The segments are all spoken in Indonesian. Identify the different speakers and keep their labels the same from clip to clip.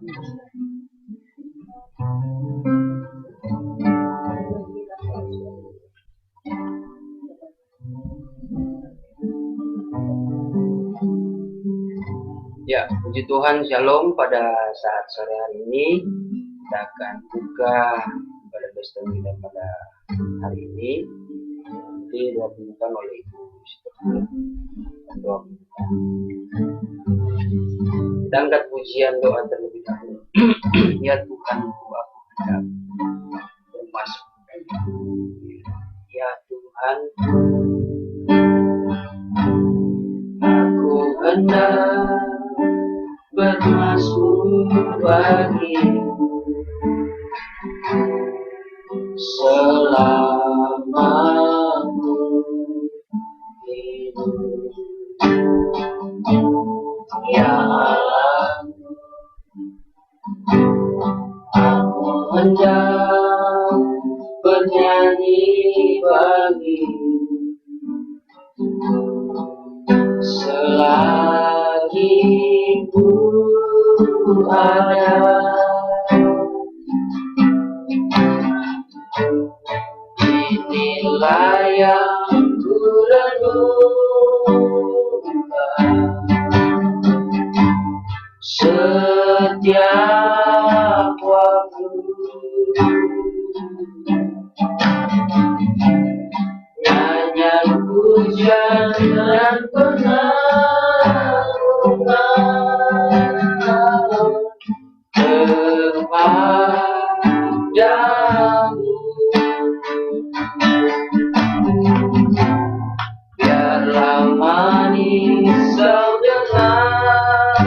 Speaker 1: Ya, puji Tuhan, Shalom. Pada saat sore hari ini kita akan buka pada pesta kita pada hari ini nanti dilakukan oleh Ibu dan doa kita. Kita angkat pujian doa terlebih dahulu. Ya Tuhan, aku hendak bermasuk. Ya Tuhan, aku hendak bermasuk bagi selama ku hidup. Ya Allah, aku hendak bernyanyi bagi selagi ku ada. Inilah yang ku renungkan setiap waktu. Nyanyian pujian dan pengagungan kepadamu. Biarlah manis kau dengar,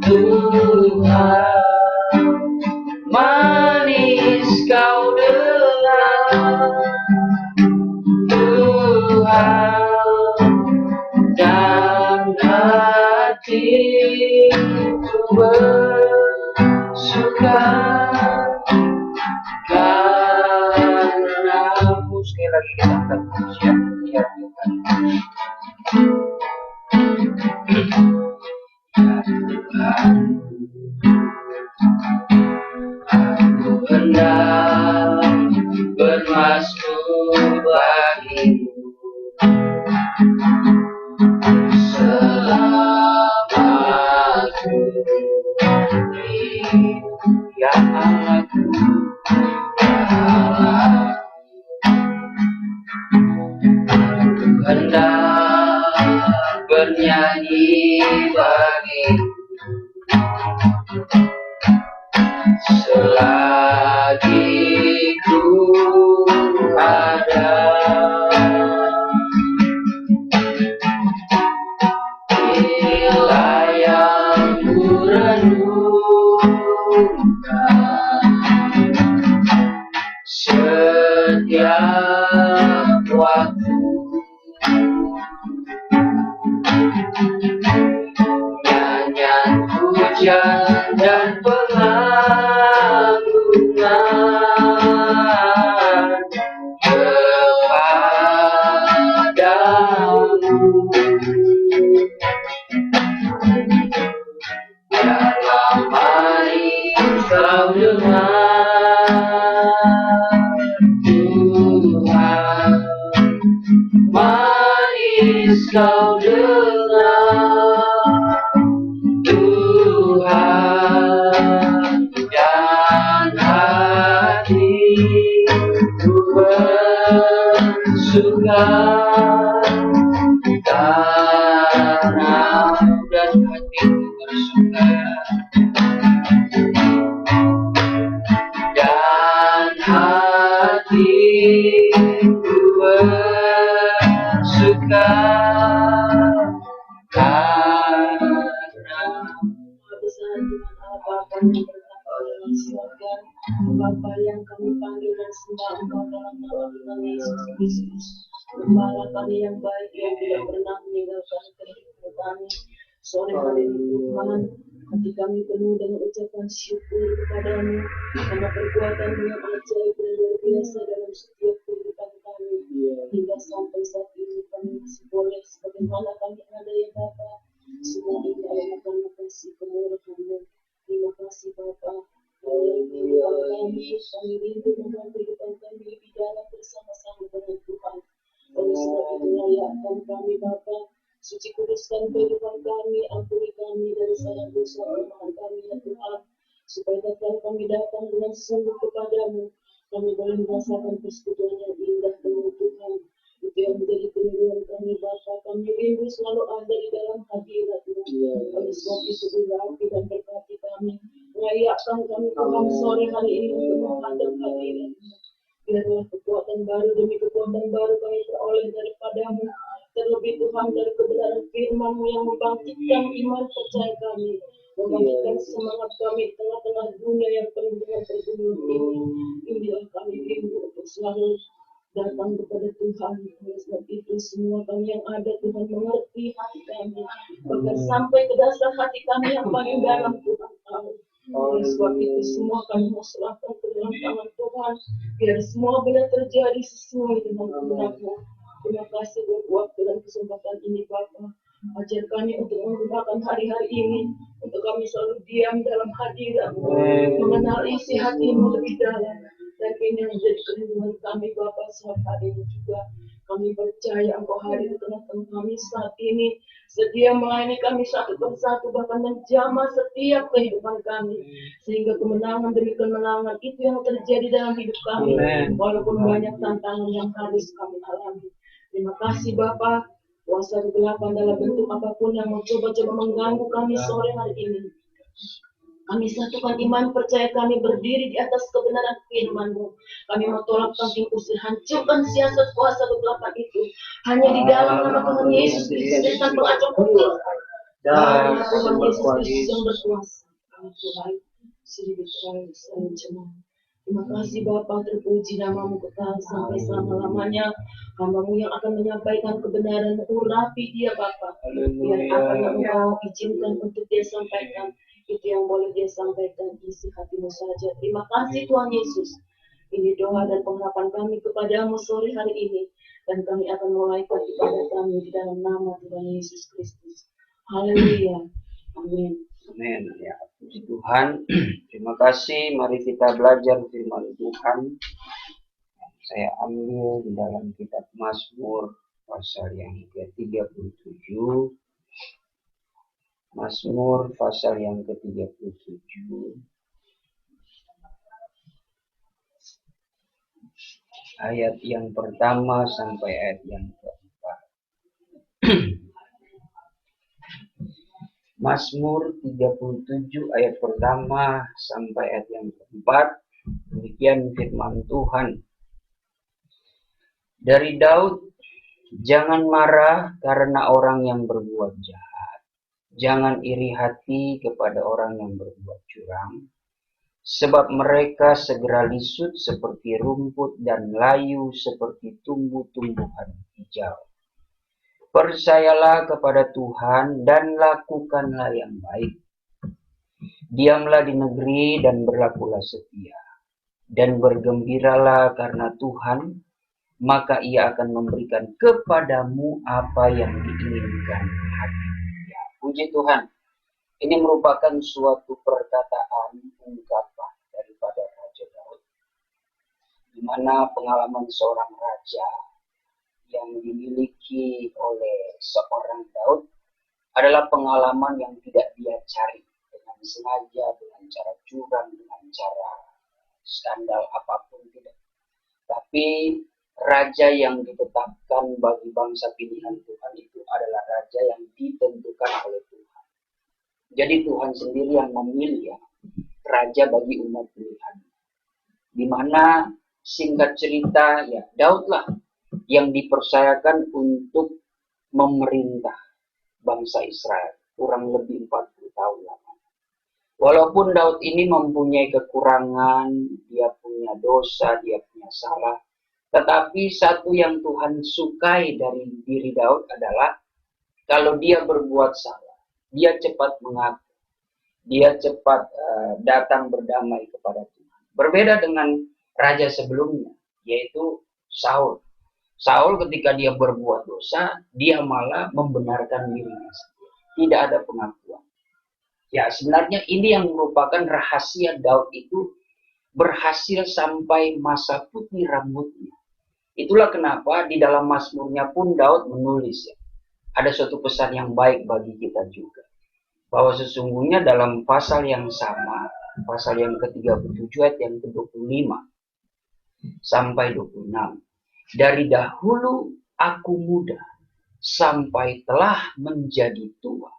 Speaker 1: Tuhan, manis kau dengar, Tuhan, dan hatiku bersuka karenamu. Sekali lagi kita angkat pujian, ya Tuhan. Ya Tuhan, aku hendak bermasuk bagimu selama ku hidup. Ya Allahku, ya Allah, aku hendak bernyanyi bagimu selagi ku ada. Inilah yang ku renungkan setiap waktu. Nyanyian pujian dan pengagungan kepadamu. Biarlah manis kau dengar, Tuhan, manis kau dengar, Tuhan, dan hatiku bersuka karena dan hatiku bersuka, dan hatiku bersuka karena
Speaker 2: Bapa yang kami panggil dan sembah Engkau dalam nama Tuhan Yesus Kristus, Gembala kami yang baik yang tidak pernah meninggalkan kehidupan kami. Sore hari ini Tuhan, hati kami penuh dengan ucapan syukur kepadamu karena perbuatan-Mu yang ajaib dan luar biasa dalam setiap kehidupan kami. Hingga sampai saat ini kami masih boleh sebagaimana kami ada ya Bapa. Semua ini adalah karena kasih kemurahan-Mu. Luruskan kehidupan kami, ampuni kami dari segala dosa kelemahan kami ya Tuhan, supaya tatkala kami datang dengan sungguh kepadamu, kami boleh merasakan persekutuan yang indah dengan Tuhan. Itu yang menjadi kerinduan kami Bapa. Kami rindu selalu ada di dalam hadirat-Mu. Oleh sebab itu urapi dan berkati kami, layakkan kami Tuhan sore hari ini untuk menghadap hadirat-Mu. Biarlah kekuatan baru demi kekuatan baru kami peroleh daripadamu. Terlebih Tuhan dari kebenaran firman-Mu yang membangkitkan iman percaya kami, membangkitkan semangat kami di tengah-tengah dunia yang penuh dengan pergumulan ini. Inilah kami rindu untuk selalu datang kepada Tuhan. Oleh sebab itu semua kami yang ada Tuhan mengerti hati kami, bahkan sampai ke dasar hati kami yang paling dalam Tuhan tahu. Oleh sebab itu semua kami mau serahkan ke dalam tangan Tuhan, biar semua boleh terjadi sesuai dengan kehendak-Mu. Terima kasih buat waktu dan kesempatan ini Bapa. Ajar kami untuk menggunakan hari-hari ini untuk kami selalu diam dalam hadirat-Mu, mengenal isi hati-Mu lebih dalam. Dan ini yang menjadi kerinduan kami Bapa saat hari ini juga. Kami percaya Engkau hadir di tengah-tengah kami saat ini, sedia melayani kami satu persatu, bahkan menjamah setiap kehidupan kami, sehingga kemenangan demi kemenangan itu yang terjadi dalam hidup kami, walaupun banyak tantangan yang harus kami alami. Terima kasih Bapa. Kuasa kegelapan dalam bentuk apapun yang mencoba-coba mengganggu kami sore hari ini, kami satukan iman percaya kami berdiri di atas kebenaran firman-Mu. Kami mau tolak banting usir, hancurkan siasat kuasa kegelapan itu hanya di dalam nama Tuhan Yesus Kristus, dengan pengacung pukul dan Tuhan Yesus Kristus yang berkuasa. Kami Tuhan sedikit terima kasih Bapa, terpuji nama-Mu kekal sampai selama-lamanya. Hamba-Mu yang akan menyampaikan kebenaran, urapi dia Bapa, biar apa yang Engkau izinkan untuk dia sampaikan, itu yang boleh dia sampaikan, isi hati-Mu saja. Terima kasih Tuhan Yesus. Ini doa dan pengharapan kami kepadamu sore hari ini, dan kami akan mulaikan ibadah kami di dalam nama Tuhan Yesus Kristus. Haleluya. Amin.
Speaker 1: Amin. Ya, puji Tuhan. Terima kasih. Mari kita belajar firman Tuhan. Saya ambil di dalam kitab Mazmur pasal yang ke-37. Mazmur pasal yang ke-37. Ayat yang pertama sampai ayat yang keempat. Mazmur 37 ayat pertama sampai ayat yang keempat. Demikian firman Tuhan. Dari Daud, jangan marah karena orang yang berbuat jahat. Jangan iri hati kepada orang yang berbuat curang. Sebab mereka segera lisut seperti rumput dan layu seperti tumbuh-tumbuhan hijau. Percayalah kepada Tuhan dan lakukanlah yang baik. Diamlah di negeri dan berlakulah setia. Dan bergembiralah karena Tuhan, maka Ia akan memberikan kepadamu apa yang diinginkan hati. Ya, puji Tuhan. Ini merupakan suatu perkataan ungkapan daripada Raja Daud, di mana pengalaman seorang raja yang dimiliki oleh seorang Daud adalah pengalaman yang tidak dia cari dengan sengaja, dengan cara curang, dengan cara skandal apapun tidak. Tapi raja yang ditetapkan bagi bangsa pilihan Tuhan itu adalah raja yang ditentukan oleh Tuhan. Jadi Tuhan sendiri yang memilih ya, raja bagi umat pilihan. Di mana singkat cerita ya Daudlah yang dipercayakan untuk memerintah bangsa Israel kurang lebih 40 tahun lamanya. Walaupun Daud ini mempunyai kekurangan, dia punya dosa, dia punya salah, tetapi satu yang Tuhan sukai dari diri Daud adalah kalau dia berbuat salah, dia cepat mengaku, dia cepat datang berdamai kepada Tuhan. Berbeda dengan raja sebelumnya, yaitu Saul. Saul ketika dia berbuat dosa, dia malah membenarkan dirinya sendiri. Tidak ada pengakuan. Ya, sebenarnya ini yang merupakan rahasia Daud itu berhasil sampai masa putih rambutnya. Itulah kenapa di dalam Mazmurnya pun Daud menulis ya, ada suatu pesan yang baik bagi kita juga. Bahwa sesungguhnya dalam pasal yang sama, pasal yang ke-37 ayat yang ke-25 sampai 26. Dari dahulu aku muda sampai telah menjadi tua.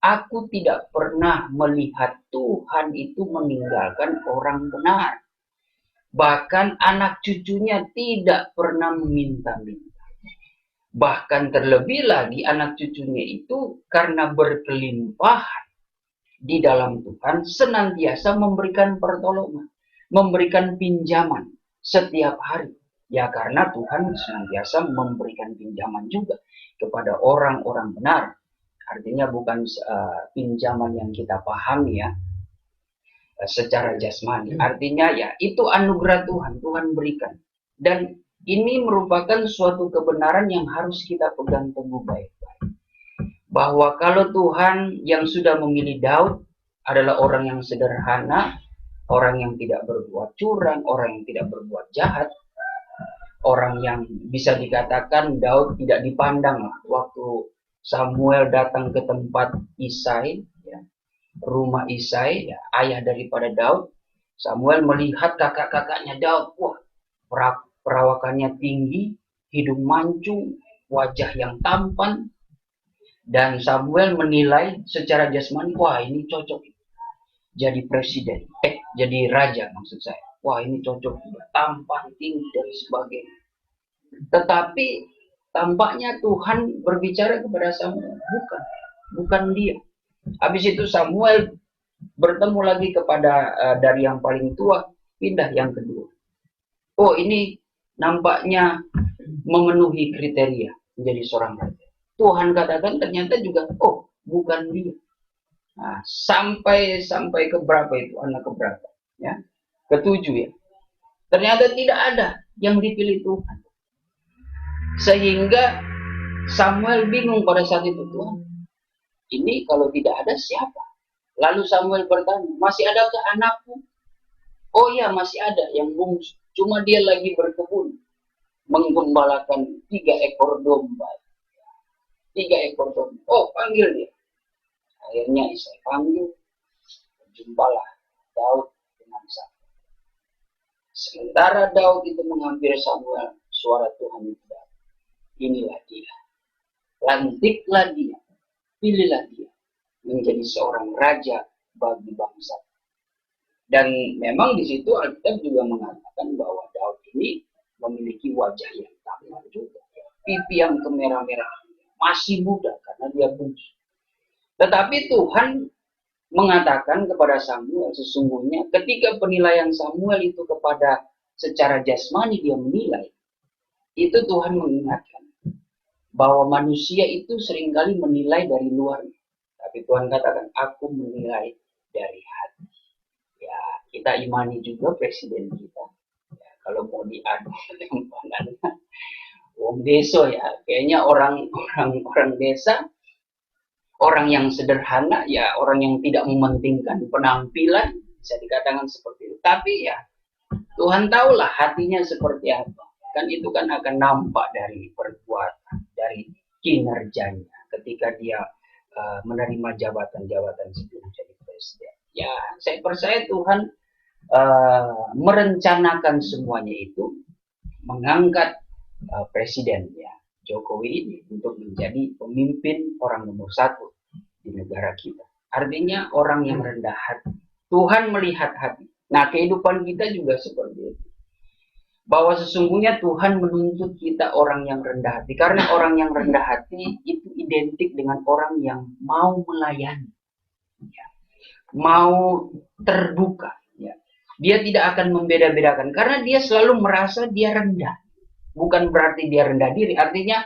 Speaker 1: Aku tidak pernah melihat Tuhan itu meninggalkan orang benar. Bahkan anak cucunya tidak pernah meminta-minta. Bahkan terlebih lagi anak cucunya itu karena berkelimpahan di dalam Tuhan senantiasa memberikan pertolongan, memberikan pinjaman setiap hari. Ya karena Tuhan senantiasa memberikan pinjaman juga kepada orang-orang benar. Artinya bukan pinjaman yang kita pahami ya secara jasmani. Artinya ya itu anugerah Tuhan, Tuhan berikan. Dan ini merupakan suatu kebenaran yang harus kita pegang teguh baik-baik. Bahwa kalau Tuhan yang sudah memilih Daud adalah orang yang sederhana, orang yang tidak berbuat curang, orang yang tidak berbuat jahat, orang yang bisa dikatakan Daud tidak dipandang lah waktu Samuel datang ke tempat Isai, ya, rumah Isai, ya, ayah daripada Daud. Samuel melihat kakak-kakaknya Daud, wah, perawakannya tinggi, hidung mancung, wajah yang tampan, dan Samuel menilai secara jasmani, wah ini cocok jadi presiden, jadi raja maksud saya. Wah ini cocok, tampan, tinggi, dan sebagainya. Tetapi tampaknya Tuhan berbicara kepada Samuel, bukan dia. Habis itu Samuel bertemu lagi kepada dari yang paling tua, pindah yang kedua. Oh ini nampaknya memenuhi kriteria menjadi seorang raja. Tuhan katakan ternyata juga, oh bukan dia. Nah, sampai ke berapa itu, anak keberapa? Ya, ketujuh ya. Ternyata tidak ada yang dipilih Tuhan. Sehingga Samuel bingung pada saat itu, Tuhan, ini kalau tidak ada siapa? Lalu Samuel bertanya, masih adakah anakku? Oh ya, masih ada yang bungsu. Cuma dia lagi berkebun, menggembalakan 3 ekor domba. 3 ekor domba. Oh, panggil dia. Akhirnya Isai panggil, berjumpalah Daud dengan Samuel. Sementara Daud itu menghampiri Samuel, suara Tuhan itu datang. Inilah dia. Lantiklah dia. Pilihlah dia menjadi seorang raja bagi bangsa. Dan memang di situ Alkitab juga mengatakan bahwa Daud ini memiliki wajah yang tampan juga. Pipi yang kemerah-merah. Masih muda karena dia bungsu. Tetapi Tuhan mengatakan kepada Samuel sesungguhnya ketika penilaian Samuel itu kepada secara jasmani dia menilai, itu Tuhan mengingatkan bahwa manusia itu seringkali menilai dari luarnya. Tapi Tuhan katakan, aku menilai dari hati. Ya, kita imani juga presiden kita. Ya, kalau mau diadu tempanannya, wong desa ya, kayaknya orang desa, orang yang sederhana, ya orang yang tidak mementingkan penampilan, bisa dikatakan seperti itu. Tapi ya, Tuhan tahulah hatinya seperti apa. Kan itu kan akan nampak dari perbuatan, dari kinerjanya ketika dia menerima jabatan-jabatan sebelum jadi presiden. Ya, saya percaya Tuhan merencanakan semuanya itu, mengangkat presiden ya Jokowi ini untuk menjadi pemimpin orang nomor 1 di negara kita. Artinya orang yang rendah hati. Tuhan melihat hati. Nah, kehidupan kita juga seperti itu. Bahwa sesungguhnya Tuhan menuntut kita orang yang rendah hati. Karena orang yang rendah hati itu identik dengan orang yang mau melayani. Ya. Mau terbuka. Ya. Dia tidak akan membeda-bedakan. Karena dia selalu merasa dia rendah. Bukan berarti dia rendah diri. Artinya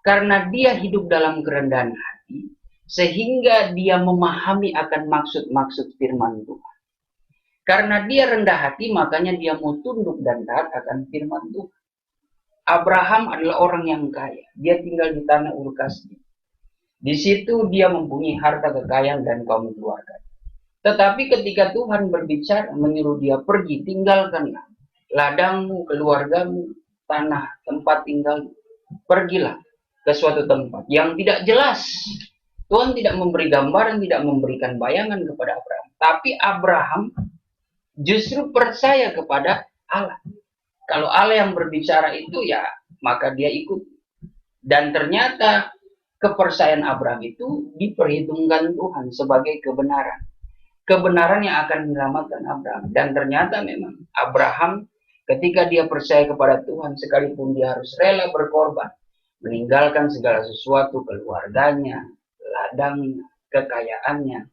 Speaker 1: karena dia hidup dalam kerendahan hati. Sehingga dia memahami akan maksud-maksud firman Tuhan. Karena dia rendah hati, makanya dia mau tunduk dan taat akan firman Tuhan. Abraham adalah orang yang kaya. Dia tinggal di tanah Ur Kasdim. Di situ dia mempunyai harta kekayaan dan kaum keluarga. Tetapi ketika Tuhan berbicara, menyuruh dia pergi, tinggalkanlah ladangmu, keluargamu, tanah, tempat tinggal. Pergilah ke suatu tempat yang tidak jelas. Tuhan tidak memberi gambaran, tidak memberikan bayangan kepada Abraham. Tapi Abraham justru percaya kepada Allah. Kalau Allah yang berbicara itu, ya maka dia ikut. Dan ternyata kepercayaan Abraham itu diperhitungkan Tuhan sebagai kebenaran. Kebenaran yang akan menyelamatkan Abraham. Dan ternyata memang Abraham ketika dia percaya kepada Tuhan, sekalipun dia harus rela berkorban, meninggalkan segala sesuatu, keluarganya, ladang, kekayaannya,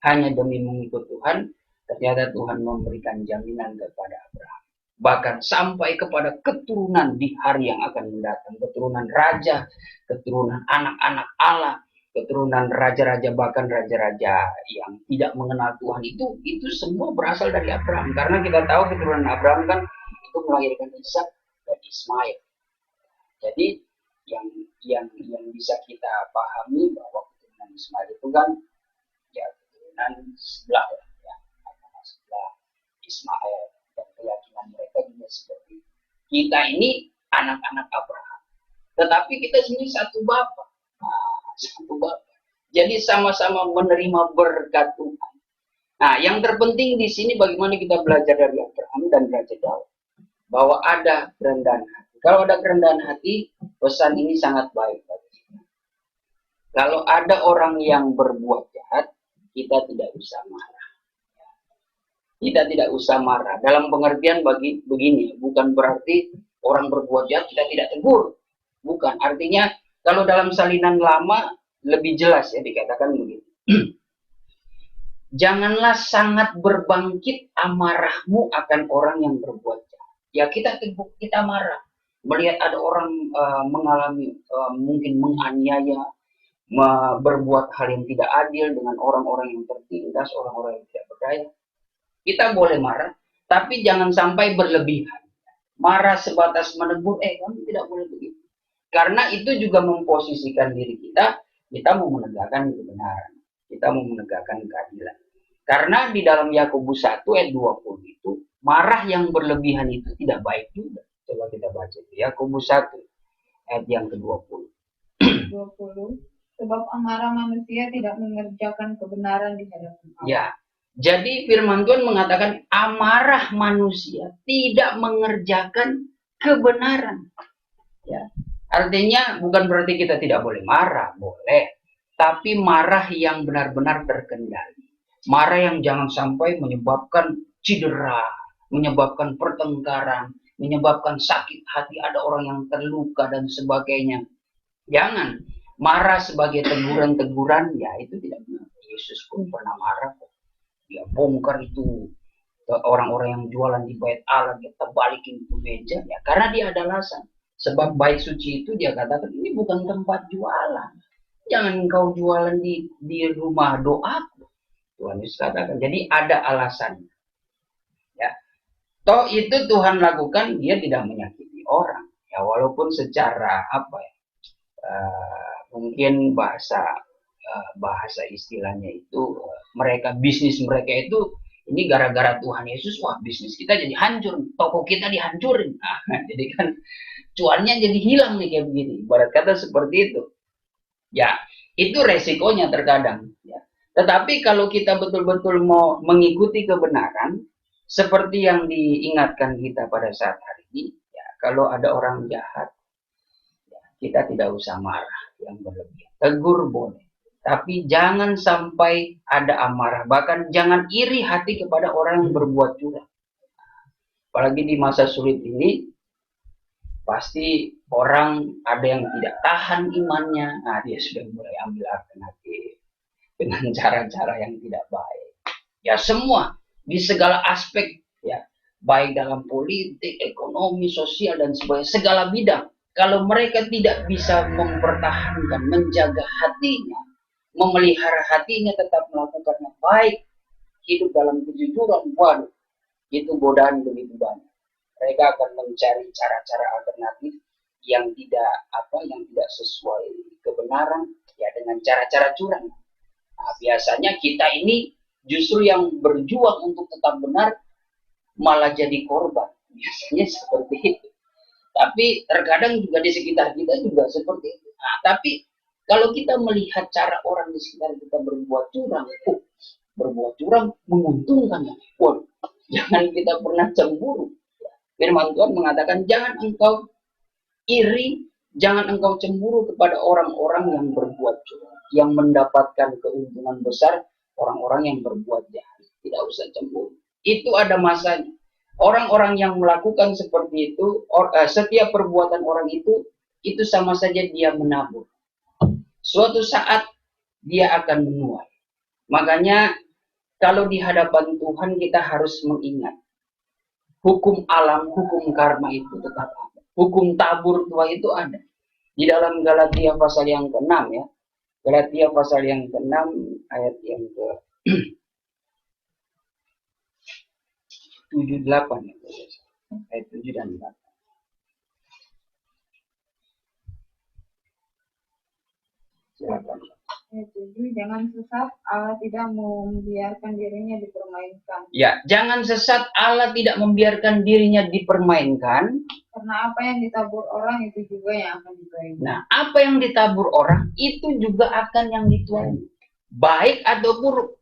Speaker 1: hanya demi mengikut Tuhan, ternyata Tuhan memberikan jaminan kepada Abraham. Bahkan sampai kepada keturunan di hari yang akan mendatang, keturunan raja, keturunan anak-anak Allah, keturunan raja-raja, bahkan raja-raja yang tidak mengenal Tuhan itu semua berasal dari Abraham. Karena kita tahu keturunan Abraham kan itu melahirkan Ishak dan Ismail. Jadi yang bisa kita pahami bahwa keturunan Ismail itu kan ya keturunan sebelah ya, sebelah Ismail, dan keyakinan mereka juga seperti kita ini anak-anak Abraham. Tetapi kita sendiri satu Bapa. Satu Bapa. Jadi sama-sama menerima berkat Tuhan. Nah, yang terpenting di sini bagaimana kita belajar dari Abraham dan Raja Daud, bahwa ada kerendahan hati. Kalau ada kerendahan hati, pesan ini sangat baik bagi kita. Kalau ada orang yang berbuat jahat, kita tidak usah marah. Kita tidak usah marah. Dalam pengertian begini, bukan berarti orang berbuat jahat kita tidak tegur. Bukan. Artinya kalau dalam salinan lama lebih jelas ya dikatakan begitu. Janganlah sangat berbangkit amarahmu akan orang yang berbuat jahat. Ya kita tegur, kita marah. Melihat ada orang mengalami mungkin menganiaya, berbuat hal yang tidak adil dengan orang-orang yang tertindas, orang-orang yang tidak berdaya. Kita boleh marah, tapi jangan sampai berlebihan. Marah sebatas menegur, kamu tidak boleh begitu. Karena itu juga memposisikan diri kita mau menegakkan kebenaran. Kita mau menegakkan keadilan. Karena di dalam Yakobus 1 ayat 20 itu, marah yang berlebihan itu tidak baik juga. Coba kita baca itu. Yakobus 1 ayat yang ke-20.
Speaker 3: 20. Sebab amarah manusia tidak mengerjakan kebenaran di hadapan Allah.
Speaker 1: Ya. Jadi firman Tuhan mengatakan amarah manusia tidak mengerjakan kebenaran. Ya. Artinya bukan berarti kita tidak boleh marah, boleh. Tapi marah yang benar-benar terkendali. Marah yang jangan sampai menyebabkan cedera, menyebabkan pertengkaran, menyebabkan sakit hati, ada orang yang terluka dan sebagainya. Jangan. Marah sebagai teguran-teguran, ya itu tidak benar. Yesus pun pernah marah. Dia bongkar itu orang-orang yang jualan di bait Allah, dia terbalikin itu meja, ya karena dia ada alasan. Sebab bait suci itu dia katakan ini bukan tempat jualan. Jangan engkau jualan di rumah doaku. Tuhan Yesus katakan. Jadi ada alasan. Ya. Toh itu Tuhan lakukan, dia tidak menyakiti orang. Ya walaupun secara mungkin bahasa istilahnya itu mereka bisnis mereka itu ini gara-gara Tuhan Yesus, wah bisnis kita jadi hancur, toko kita dihancurin. Jadi kan cuannya jadi hilang nih kayak begini. Ibarat kata seperti itu. Ya, itu resikonya terkadang. Ya. Tetapi kalau kita betul-betul mau mengikuti kebenaran, seperti yang diingatkan kita pada saat hari ini, ya, kalau ada orang jahat, ya, kita tidak usah marah yang berlebihan. Tegur boleh. Tapi jangan sampai ada amarah. Bahkan jangan iri hati kepada orang yang berbuat curang. Apalagi di masa sulit ini, pasti orang ada yang tidak tahan imannya. Nah, dia sudah mulai ambil alternatif dengan cara-cara yang tidak baik. Ya semua, di segala aspek, ya baik dalam politik, ekonomi, sosial, dan sebagainya, segala bidang. Kalau mereka tidak bisa mempertahankan, menjaga hatinya, memelihara hatinya, tetap melakukan yang baik, hidup dalam kejujuran, waduh, itu godaan begitu banyak. Mereka akan mencari cara-cara alternatif yang tidak sesuai kebenaran, ya dengan cara-cara curang. Nah, biasanya kita ini justru yang berjuang untuk tetap benar malah jadi korban. Biasanya seperti itu. Tapi terkadang juga di sekitar kita juga seperti itu.
Speaker 4: Nah, tapi kalau kita melihat cara orang di sekitar kita berbuat curang, berbuat curang menguntungkan. Jangan kita pernah cemburu. Firman Tuhan mengatakan jangan engkau iri, jangan engkau cemburu kepada orang-orang yang berbuat curang, yang mendapatkan keuntungan besar, orang-orang yang berbuat jahat. Tidak usah cemburu. Itu ada masanya. Orang-orang yang melakukan seperti itu, setiap perbuatan orang itu sama saja dia menabur. Suatu saat dia akan menuai. Makanya kalau di hadapan Tuhan kita harus mengingat hukum alam, hukum karma itu tetap ada. Hukum tabur tuai itu ada. Di dalam Galatia pasal yang ke-6 ya. Galatia pasal yang ke-6 ayat yang ke 7-8 ya. Ayat 7 dan 8. Silakan.
Speaker 3: Jangan sesat, Allah tidak membiarkan dirinya dipermainkan.
Speaker 4: Ya, jangan sesat, Allah tidak membiarkan dirinya dipermainkan.
Speaker 3: Karena apa yang ditabur orang itu juga yang akan dituai.
Speaker 4: Nah, apa yang ditabur orang itu juga akan yang dituai. Baik atau buruk.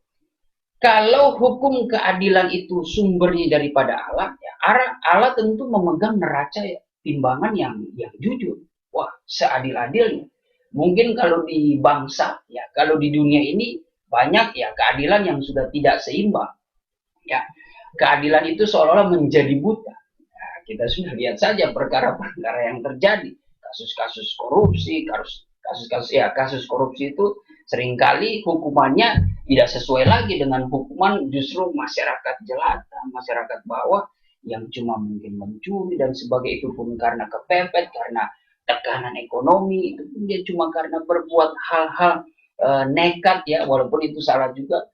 Speaker 4: Kalau hukum keadilan itu sumbernya daripada Allah, ya Allah tentu memegang neraca ya, timbangan yang jujur. Wah, seadil-adilnya. Mungkin kalau di bangsa, ya kalau di dunia ini banyak ya keadilan yang sudah tidak seimbang. Ya, keadilan itu seolah-olah menjadi buta. Nah, kita sudah lihat saja perkara-perkara yang terjadi, kasus-kasus korupsi, kasus korupsi itu seringkali hukumannya tidak sesuai lagi dengan hukuman justru masyarakat jelata, masyarakat bawah yang cuma mungkin mencuri dan sebagainya, itu pun karena kepepet, karena tekanan ekonomi, itu pun dia cuma karena berbuat hal-hal nekat ya, walaupun itu salah juga.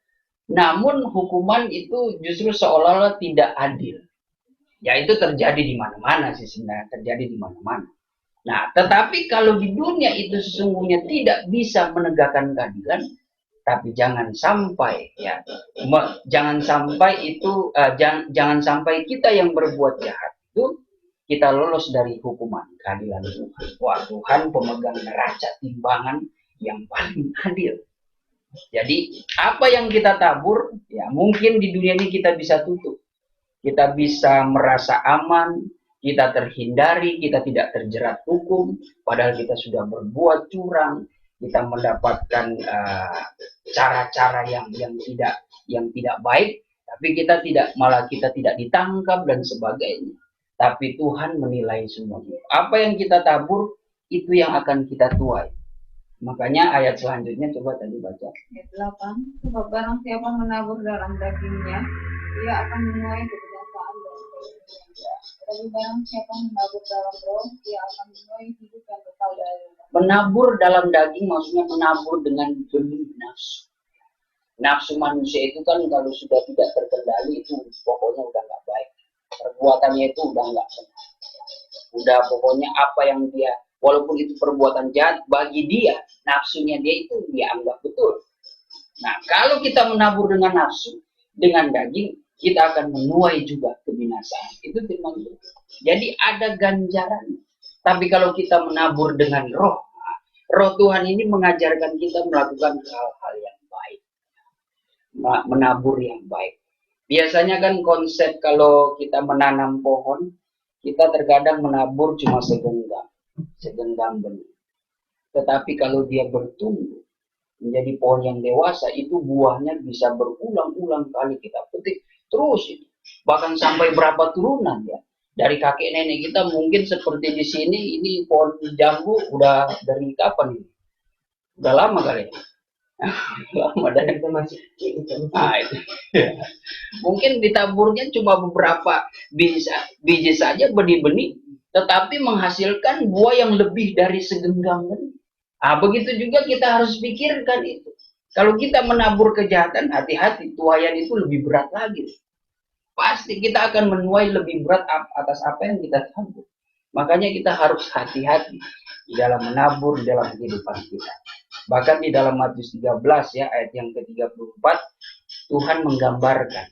Speaker 4: Namun hukuman itu justru seolah-olah tidak adil. Ya itu terjadi di mana-mana sih sebenarnya, terjadi di mana-mana. Nah, tetapi kalau di dunia itu sesungguhnya tidak bisa menegakkan keadilan, tapi jangan sampai ya, jangan sampai kita yang berbuat jahat itu kita lolos dari hukuman keadilan Tuhan. Wah, Tuhan pemegang neraca timbangan yang paling adil. Jadi apa yang kita tabur, ya mungkin di dunia ini kita bisa tutup. Kita bisa merasa aman, kita terhindari, kita tidak terjerat hukum, padahal kita sudah berbuat curang, kita mendapatkan cara-cara yang tidak baik, tapi kita tidak ditangkap dan sebagainya. Tapi Tuhan menilai semuanya. Apa yang kita tabur, itu yang akan kita tuai. Makanya ayat selanjutnya coba tadi baca.
Speaker 3: Ayat 8. Sebab barang siapa menabur dalam dagingnya, ia akan menuai kebinasaan dan kerugian. Tapi barang siapa menabur dalam roh, ia akan menuai hidup yang kekal dari Allah.
Speaker 4: Menabur dalam daging maksudnya menabur dengan benih nafsu. Nafsu manusia itu kan kalau sudah tidak terkendali itu pokoknya udah nggak baik. Perbuatannya itu udah nggak benar. Udah pokoknya apa yang dia, walaupun itu perbuatan jahat, bagi dia, nafsunya dia itu dia anggap betul. Nah, kalau kita menabur dengan nafsu, dengan daging, kita akan menuai juga kebinasaan. Itu firman Tuhan. Jadi ada ganjaran. Tapi kalau kita menabur dengan roh, roh Tuhan ini mengajarkan kita melakukan hal-hal yang baik. Menabur yang baik. Biasanya kan konsep kalau kita menanam pohon, kita terkadang menabur cuma segenggam benih. Tetapi kalau dia bertumbuh menjadi pohon yang dewasa, itu buahnya bisa berulang-ulang kali kita petik terus itu. Bahkan sampai berapa turunan ya. Dari kakek nenek kita mungkin seperti di sini, ini pohon jambu udah dari kapan ini? Udah lama kali. Lama dari kita masih. Nah, itu. Mungkin ditaburnya cuma beberapa biji saja, benih-benih, tetapi menghasilkan buah yang lebih dari segenggam benih. Nah, begitu juga kita harus pikirkan itu. Kalau kita menabur kejahatan, hati-hati, tuaian itu lebih berat lagi. Pasti kita akan menuai lebih berat atas apa yang kita tabur. Makanya kita harus hati-hati di dalam menabur, di dalam kehidupan kita. Bahkan di dalam Matius 13 ya, ayat yang ke-34, Tuhan menggambarkan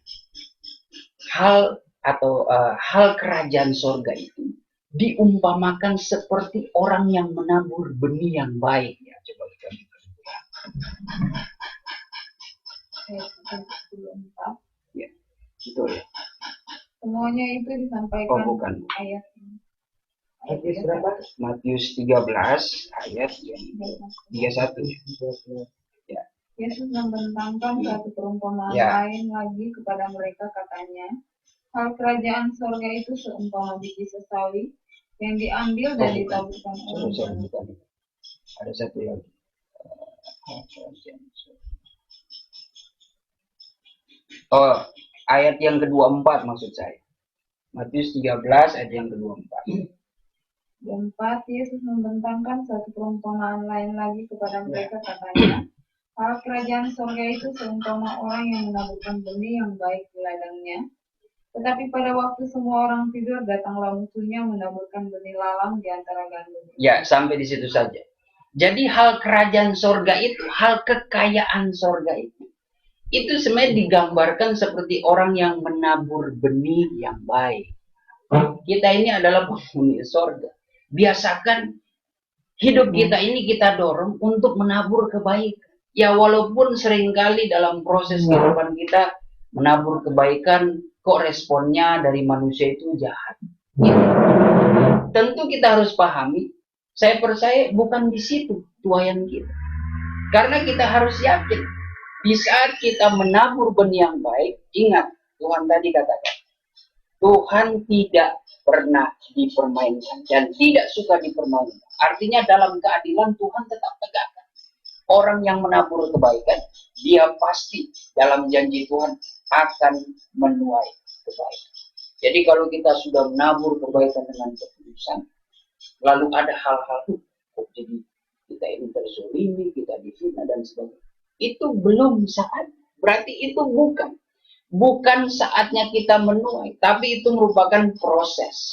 Speaker 4: hal kerajaan sorga itu diumpamakan seperti orang yang menabur benih yang baik. Ya, coba kita lihat.
Speaker 3: Ayat 24.
Speaker 4: Ya, betul ya.
Speaker 3: Semuanya itu
Speaker 4: Oh,
Speaker 3: disampaikan
Speaker 4: bukan.
Speaker 3: ayat
Speaker 1: Matius berapa? Matius 13 ayat yang 31. Ya.
Speaker 3: Yesus membentangkan satu perumpamaan
Speaker 1: Ya.
Speaker 3: lain lagi kepada mereka, katanya, hal kerajaan sorga itu seumpama biji sesawi yang diambil dan
Speaker 1: bukan.
Speaker 3: ditaburkan orang
Speaker 1: Sorry,
Speaker 3: dalam.
Speaker 1: bukan. Ada satu lagi. Oh, ayat yang ke-24 maksud saya. Matius 13 ayat yang ke-24.
Speaker 3: 24, Yesus membentangkan satu perumpamaan lain lagi kepada mereka, katanya, hal kerajaan sorga itu seumpama orang yang menaburkan benih yang baik di ladangnya. Tetapi pada waktu semua orang tidur, datanglah musuhnya menaburkan benih lalang di antara gandum.
Speaker 1: Ya, sampai di situ saja. Jadi hal kerajaan sorga itu, hal kekayaan sorga itu sebenarnya digambarkan seperti orang yang menabur benih yang baik. Kita ini adalah penghuni sorga. Biasakan hidup kita ini kita dorong untuk menabur kebaikan. Ya walaupun seringkali dalam proses kehidupan kita menabur kebaikan, kok responnya dari manusia itu jahat. Ya. Tentu kita harus pahami, saya percaya bukan di situ tujuan kita. Karena kita harus yakin, di saat kita menabur benih yang baik, ingat Tuhan tadi katakan, Tuhan tidak pernah dipermainkan dan tidak suka dipermainkan. Artinya dalam keadilan Tuhan tetap tegakkan. Orang yang menabur kebaikan, dia pasti dalam janji Tuhan akan menuai kebaikan. Jadi kalau kita sudah menabur kebaikan dengan ketulusan, lalu ada hal-hal kok jadi kita ini terzolimi, kita difitnah dan sebagainya. Itu belum saat, berarti itu bukan saatnya kita menuai, tapi itu merupakan proses.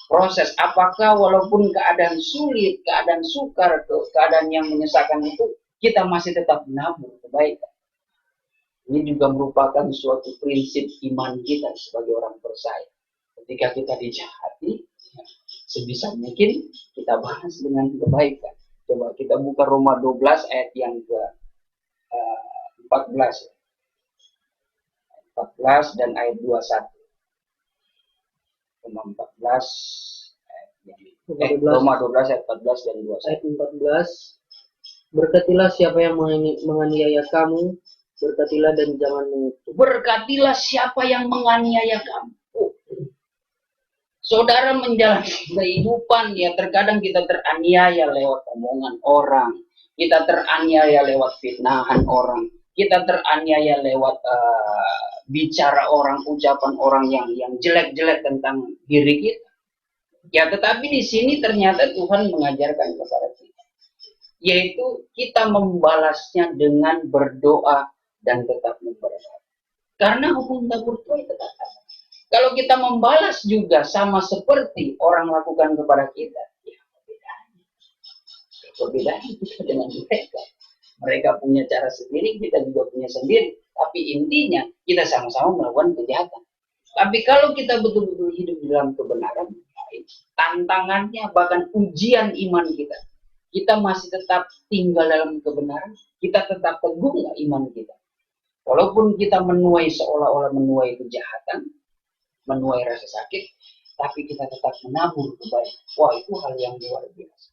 Speaker 1: Proses apakah walaupun keadaan sulit, keadaan sukar, keadaan yang menyesakan itu, kita masih tetap menabur kebaikan. Ini juga merupakan suatu prinsip iman kita sebagai orang percaya. Ketika kita dijahati, sebisa mungkin kita balas dengan kebaikan. Coba kita buka Roma 12 ayat yang ke 14. 14 dan ayat 21. Roma 14 Roma 12 ayat 14 dan 21.
Speaker 2: Ayat 14. Berkatilah siapa yang menganiaya kamu, berkatilah dan jangan mengutuk.
Speaker 4: Berkatilah siapa yang menganiaya kamu. Saudara menjalani kehidupan, ya terkadang kita teraniaya lewat omongan orang, kita teraniaya lewat fitnahan orang, kita teraniaya lewat bicara orang, ucapan orang yang jelek-jelek tentang diri kita. Ya, tetapi di sini ternyata Tuhan mengajarkan kepada kita, yaitu kita membalasnya dengan berdoa dan tetap memberkati. Karena hukum tabur tuai tetap ada. Kalau kita membalas juga sama seperti orang lakukan kepada kita, ya perbedaannya kita dengan mereka. Mereka punya cara sendiri, kita juga punya sendiri. Tapi intinya kita sama-sama melakukan kejahatan. Tapi kalau kita betul-betul hidup dalam kebenaran, tantangannya bahkan ujian iman kita masih tetap tinggal dalam kebenaran, kita tetap teguh nggak iman kita. Walaupun kita menuai seolah-olah menuai kejahatan, menuai rasa sakit, tapi kita tetap menabur kebaikan. Wah, itu hal yang luar biasa.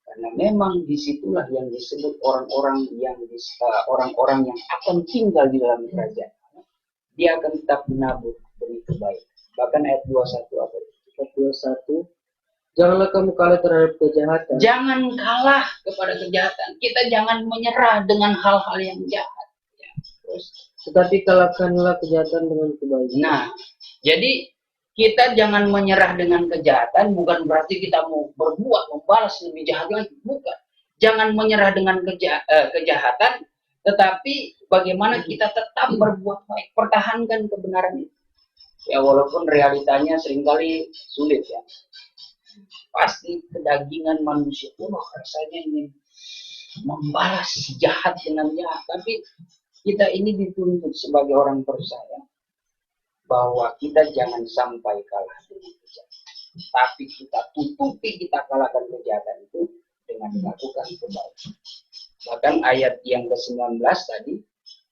Speaker 4: Karena memang disitulah yang disebut orang-orang yang akan tinggal di dalam kerajaan. Dia akan tetap menabur benih kebaikan. Bahkan ayat 21 apa?
Speaker 2: Ayat 21. Janganlah kamu kalah terhadap kejahatan.
Speaker 4: Jangan kalah kepada kejahatan. Kita jangan menyerah dengan hal-hal yang jahat. Ya, terus.
Speaker 2: Tetapi kalahkanlah kejahatan dengan kebaikan.
Speaker 4: Nah, jadi kita jangan menyerah dengan kejahatan, bukan berarti kita mau berbuat, membalas lebih jahat lagi, bukan. Jangan menyerah dengan kejahatan, tetapi bagaimana kita tetap berbuat baik, pertahankan kebenaran itu. Ya walaupun realitanya seringkali sulit ya. Pasti kedagingan manusia itu rasanya ingin membalas jahat dengan jahat, tapi kita ini dituntut sebagai orang percaya bahwa kita jangan sampai kalah dengan kejahatan. tapi kita tutupi, kita kalahkan kejahatan itu dengan melakukan kebaikan. Bahkan ayat yang ke-19 tadi,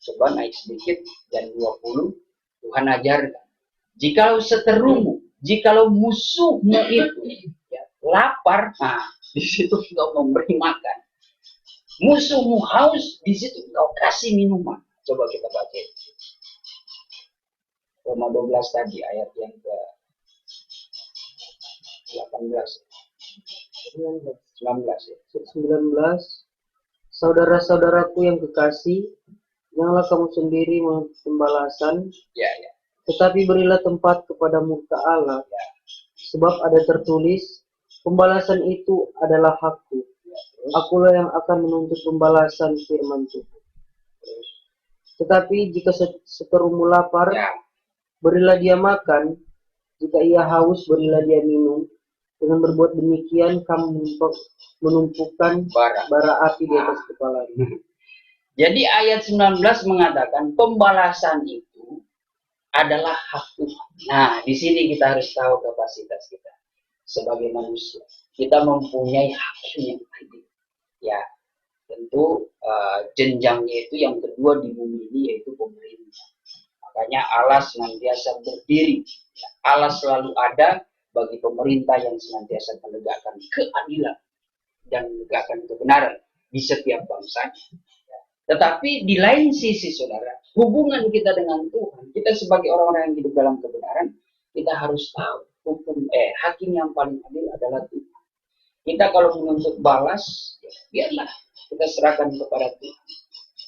Speaker 4: coba naik sedikit, dan 20, Tuhan ajarkan, jikalau seterumu, jikalau musuhmu itu ya, lapar, nah di situ engkau memberi makan. Musuhmu haus, di situ engkau kasih minuman. Coba kita baca. Roma 12 tadi ayat yang ke 18, 19 ya.
Speaker 1: 19. Saudara-saudaraku yang kekasih, janganlah kamu sendiri pembalasan,
Speaker 4: Ya, ya.
Speaker 1: tetapi berilah tempat kepada murka Allah. Sebab ada tertulis, pembalasan itu adalah hakku. Akulah yang akan menuntut pembalasan, firman Tuhan. Tetapi jika seterumu lapar,
Speaker 4: Ya.
Speaker 1: berilah dia makan. Jika ia haus, berilah dia minum. Dengan berbuat demikian, kamu menumpukan bara api di atas kepalanya.
Speaker 4: Jadi ayat 19 mengatakan pembalasan itu adalah hak Tuhan. Nah, di sini kita harus tahu kapasitas kita sebagai manusia. Kita mempunyai hak yang adil. Ya, tentu jenjangnya itu yang kedua di bumi ini yaitu pemerintah. Makanya Allah senantiasa berdiri. Allah selalu ada bagi pemerintah yang senantiasa menegakkan keadilan dan menegakkan kebenaran di setiap bangsa. Tetapi di lain sisi, saudara, hubungan kita dengan Tuhan, kita sebagai orang-orang yang hidup dalam kebenaran, kita harus tahu hakim yang paling adil adalah Tuhan. Kita kalau menuntut balas, ya, biarlah kita serahkan kepada Tuhan.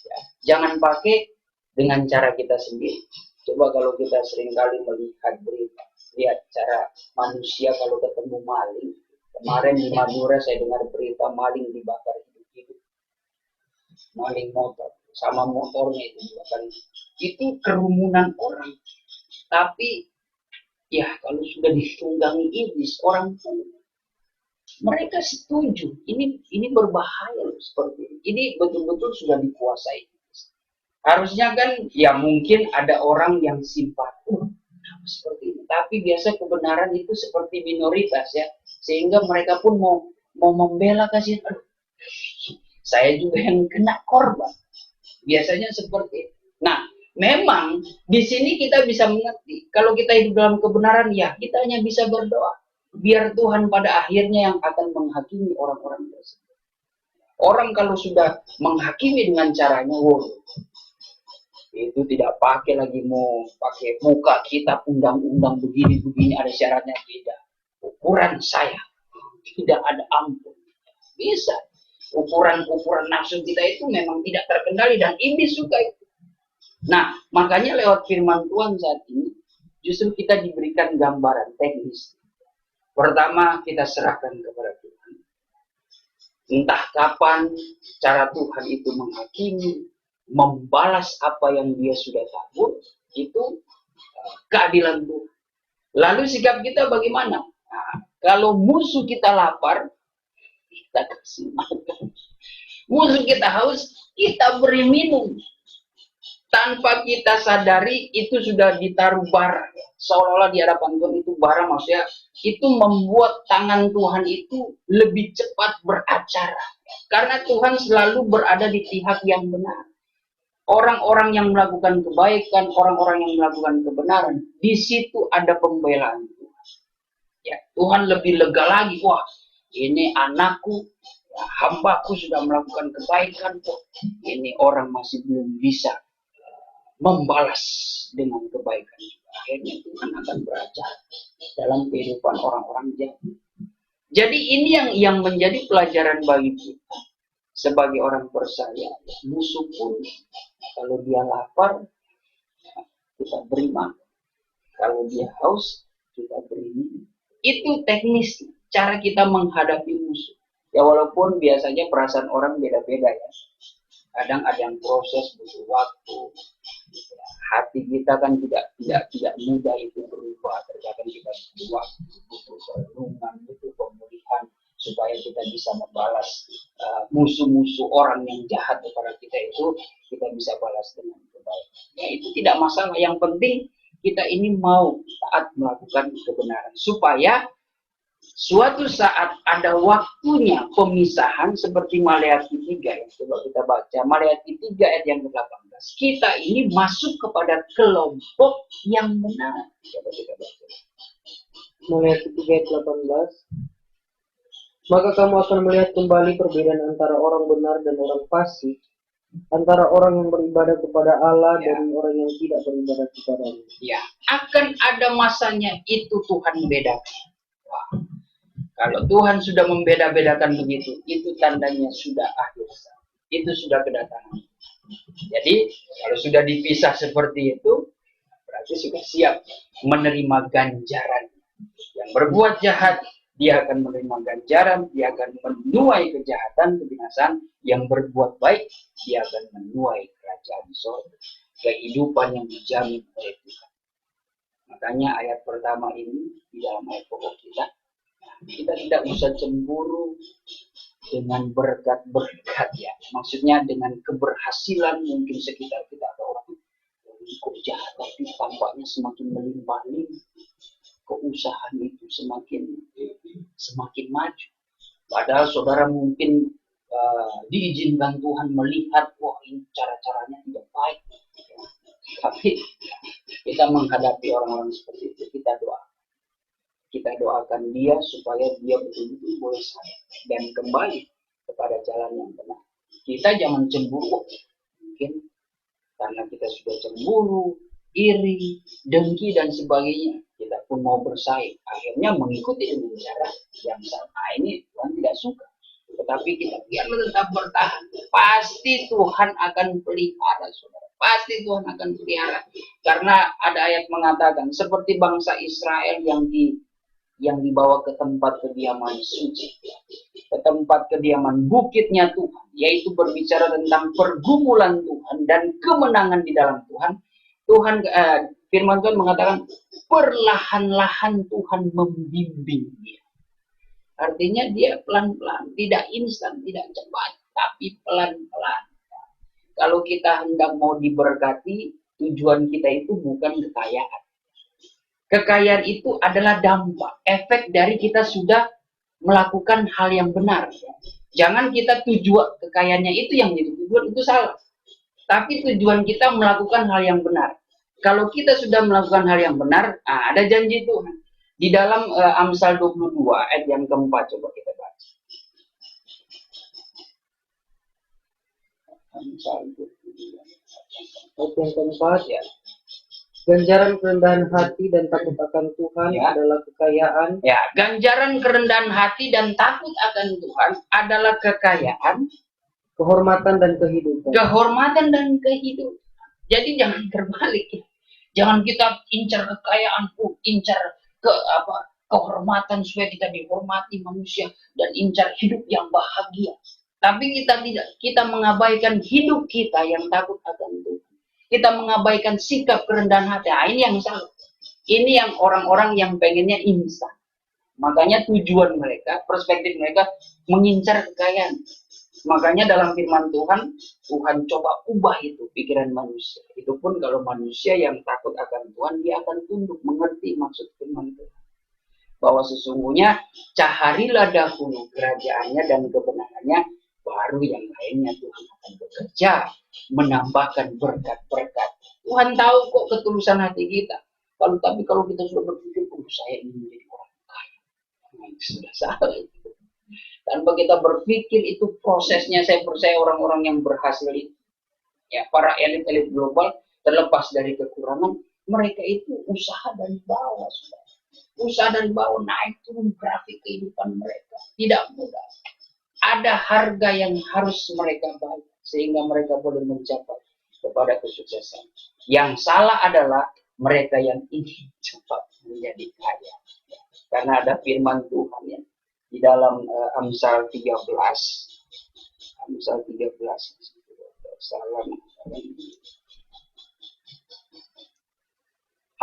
Speaker 4: Ya, jangan pakai dengan cara kita sendiri. Coba kalau kita seringkali melihat berita, lihat cara manusia kalau ketemu maling. Kemarin di Madura saya dengar berita maling dibakar hidup-hidup. Maling motor, sama motornya itu dibakar. Itu kerumunan orang. Tapi ya kalau sudah ditunggangi iblis, orang pun mereka setuju. Ini berbahaya loh, seperti ini. Ini betul-betul sudah dikuasai. Harusnya kan ya mungkin ada orang yang simpati seperti ini. Tapi biasa kebenaran itu seperti minoritas ya. Sehingga mereka pun mau membela kasih. Saya juga yang kena korban. Biasanya seperti itu. Nah, memang di sini kita bisa mengerti. Kalau kita hidup dalam kebenaran ya kita hanya bisa berdoa. Biar Tuhan pada akhirnya yang akan menghakimi orang-orang tersebut. Orang kalau sudah menghakimi dengan caranya, itu tidak pakai lagi mau pakai muka kita undang-undang begini ada syaratnya, tidak. Ukuran saya tidak ada ampun. Bisa. Ukuran nafsu kita itu memang tidak terkendali dan iblis suka itu. Nah, makanya lewat firman Tuhan saat ini justru kita diberikan gambaran teknis. Pertama, kita serahkan kepada Tuhan. Entah kapan cara Tuhan itu menghakimi, membalas apa yang dia sudah tabur, itu keadilan Tuhan. Lalu sikap kita bagaimana? Nah, kalau musuh kita lapar, kita kasih makan. Musuh kita haus, kita beri minum. Tanpa kita sadari itu sudah ditaruh bara. Seolah-olah di hadapan Tuhan itu bara, maksudnya itu membuat tangan Tuhan itu lebih cepat beracara. Karena Tuhan selalu berada di pihak yang benar. Orang-orang yang melakukan kebaikan, orang-orang yang melakukan kebenaran, di situ ada pembelaan Tuhan. Ya, Tuhan lebih lega lagi, wah ini anakku, ya, hambaku sudah melakukan kebaikan kok. Ini orang masih belum bisa membalas dengan kebaikan. Akhirnya Tuhan akan beracara dalam kehidupan orang-orang jahat. Jadi ini yang menjadi pelajaran bagi kita sebagai orang percaya. Musuh pun kalau dia lapar, kita beri makan. Kalau dia haus, kita beri minum. Itu teknis cara kita menghadapi musuh. Ya walaupun biasanya perasaan orang beda-beda ya. Kadang ada yang proses butuh waktu. Hati kita kan tidak mudah itu berubah. Terkadang kita butuh waktu, butuh renungan, butuh pemulihan supaya kita bisa membalas musuh-musuh orang yang jahat kepada kita itu, kita bisa balas dengan kebaikan. Ya itu tidak masalah. Yang penting kita ini mau taat melakukan kebenaran supaya Suatu saat ada waktunya pemisahan seperti Maleakhi 3 yang coba kita baca. Maleakhi 3 ayat yang ke-18. Kita ini masuk kepada kelompok yang benar. Coba kita baca.
Speaker 1: Maleakhi 3 ayat 18. Maka kamu akan melihat kembali perbedaan antara orang benar dan orang fasik, antara orang yang beribadah kepada Allah dan orang yang tidak beribadah kepada-Nya.
Speaker 4: Ya, akan ada masanya itu Tuhan bedakan. Wah. Kalau Tuhan sudah membeda-bedakan begitu, itu tandanya sudah akhir zaman. Itu sudah kedatangan. Jadi, kalau sudah dipisah seperti itu, berarti sudah siap menerima ganjaran. Yang berbuat jahat, dia akan menerima ganjaran, dia akan menuai kejahatan, kebinasan. Yang berbuat baik, dia akan menuai kerajaan surga. Kehidupan yang dijamin oleh Tuhan. Makanya ayat pertama ini, di dalam ayat pokok kita tidak usah cemburu dengan berkat-berkat ya. Maksudnya dengan keberhasilan mungkin sekitar kita ada orang kok jahat tapi tampaknya semakin melimpah-limpah. Keusahaan itu semakin maju. Padahal saudara mungkin diizinkan Tuhan melihat, wah ini cara-caranya tidak baik. Tapi kita menghadapi orang-orang seperti itu, kita doakan dia supaya dia betul-betul boleh sadar dan kembali kepada jalan yang benar. Kita jangan cemburu, mungkin karena kita sudah cemburu, iri, dengki dan sebagainya, kita pun mau bersaing, akhirnya mengikuti dengan cara yang sama. Ini Tuhan tidak suka. Tetapi kita biarlah tetap bertahan. Pasti Tuhan akan pelihara, saudara. Pasti Tuhan akan pelihara. Karena ada ayat mengatakan seperti bangsa Israel yang dibawa ke tempat kediaman suci, ke tempat kediaman bukitnya Tuhan, yaitu berbicara tentang pergumulan Tuhan dan kemenangan di dalam Tuhan. Firman Tuhan mengatakan perlahan-lahan Tuhan membimbing dia. Artinya dia pelan-pelan, tidak instan, tidak cepat, tapi pelan-pelan. Kalau kita hendak mau diberkati, tujuan kita itu bukan kekayaan. Kekayaan itu adalah dampak, efek dari kita sudah melakukan hal yang benar. Jangan kita tujuan kekayaannya itu yang jadi tujuan, itu salah. Tapi tujuan kita melakukan hal yang benar. Kalau kita sudah melakukan hal yang benar, ada janji Tuhan. Di dalam Amsal 22 ayat yang keempat, coba kita baca. Amsal 22
Speaker 1: ayat yang keempat ya. Ganjaran kerendahan hati dan takut akan Tuhan adalah kekayaan.
Speaker 4: Ya, ganjaran kerendahan hati dan takut akan Tuhan adalah kekayaan,
Speaker 1: kehormatan dan kehidupan.
Speaker 4: Kehormatan dan kehidupan. Jadi jangan terbalik. Jangan kita incar kekayaan, incar kehormatan supaya kita dihormati manusia dan incar hidup yang bahagia. Tapi kita mengabaikan hidup kita yang takut akan Tuhan. Kita mengabaikan sikap kerendahan hati. Ini yang salah. Ini yang orang-orang yang pengennya instan. Makanya tujuan mereka, perspektif mereka mengincar kekayaan. Makanya dalam firman Tuhan coba ubah itu pikiran manusia. Itu pun kalau manusia yang takut akan Tuhan, dia akan tunduk mengerti maksud firman Tuhan. Bahwa sesungguhnya caharilah dahulu kerajaannya dan kebenarannya, baru yang lainnya Tuhan akan bekerja, menambahkan berkat-berkat. Tuhan tahu kok ketulusan hati kita. Tapi kalau kita sudah berpikir, saya ingin menjadi orang kaya, sudah salah. Tanpa kita berpikir itu prosesnya, saya percaya orang-orang yang berhasil itu, ya para elit-elit global, terlepas dari kekurangan, mereka itu usaha dari bawah, sudah. Usaha dari bawah naik turun grafik kehidupan mereka. Tidak mudah. Ada harga yang harus mereka bayar sehingga mereka boleh mencapai kepada kesuksesan. Yang salah adalah mereka yang ingin cepat menjadi kaya. Karena ada firman Tuhan ya di dalam Amsal 13. Amsal 13.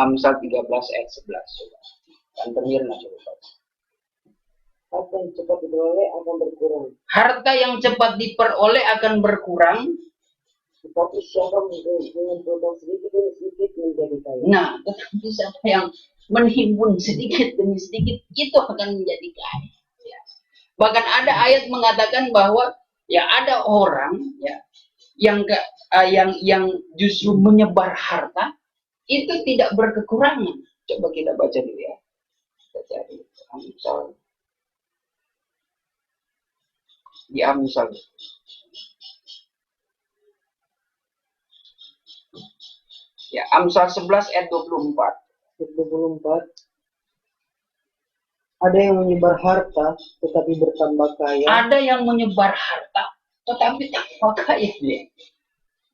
Speaker 4: Amsal 13 ayat 11. Kan Mirna coba.
Speaker 1: Harta yang cepat diperoleh akan berkurang.
Speaker 4: Harta yang cepat diperoleh akan berkurang.
Speaker 1: Tetapi siapa dengan produk sedikit demi sedikit menjadi kaya.
Speaker 4: Nah, tetapi siapa yang menimbun sedikit demi sedikit, itu akan menjadi kaya. Ya. Bahkan ada ayat mengatakan bahwa ya ada orang ya yang justru menyebar harta itu tidak berkekurangan. Coba kita baca dulu ya. Kita cari Amsal. Di Amsal. Ya, Amsal 11 ayat 24.
Speaker 1: 24. Ada yang menyebar harta tetapi bertambah kaya.
Speaker 4: Ada yang menyebar harta tetapi tambah kaya dia.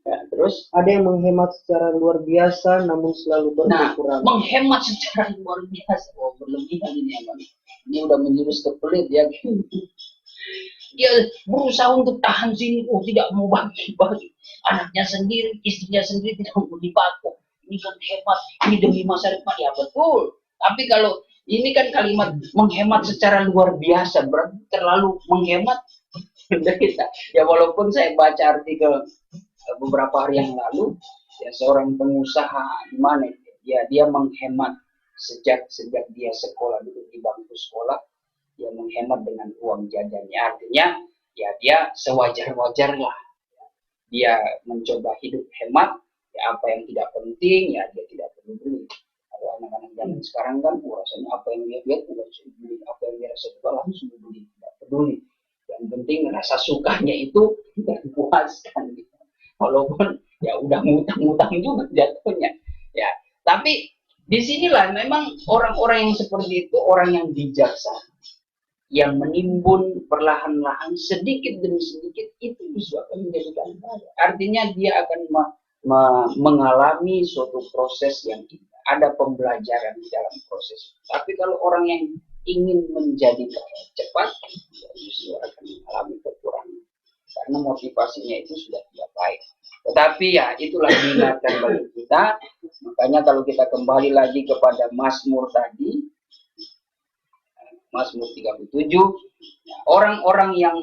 Speaker 4: Ya, terus
Speaker 1: ada yang menghemat secara luar biasa namun selalu berkekurangan.
Speaker 4: Menghemat secara luar biasa. Oh, berlebihan ini emang. Ini udah menjurus ke pelit ya. Dia berusaha untuk tahan sini, tidak mau bagi-bagi. Anaknya sendiri, istrinya sendiri tidak mau dibantu. Ini kan hemat, ini demi masa depan, ya betul. Tapi kalau ini kan kalimat menghemat secara luar biasa, berarti terlalu menghemat. Ya walaupun saya baca artikel beberapa hari yang lalu, ya seorang pengusaha di mana dia menghemat sejak dia sekolah, duduk di bangku sekolah, dia menghemat dengan uang jajannya. Artinya ya dia sewajar-wajarlah dia mencoba hidup hemat, ya apa yang tidak penting ya dia tidak perlu beli. Kalau anak-anak zaman sekarang kan rasanya apa yang dia lihat tidak beli, apa yang dia rasa suka langsung beli, tidak peduli. Yang penting rasa sukanya itu tidak puaskan gitu. Walaupun ya udah ngutang-ngutang juga jatuhnya. Ya, tapi disinilah memang orang-orang yang seperti itu orang yang bijaksana, yang menimbun perlahan-lahan sedikit demi sedikit, itu bisa akan menjadikan kaya. Artinya dia akan mengalami suatu proses yang ada pembelajaran di dalam proses. Tapi kalau orang yang ingin menjadi kaya cepat, ya justru akan mengalami kekurangan. Karena motivasinya itu sudah tidak baik. Tetapi ya itulah diingatkan bagi kita. Makanya kalau kita kembali lagi kepada Mazmur tadi, Mazmur 37, orang-orang yang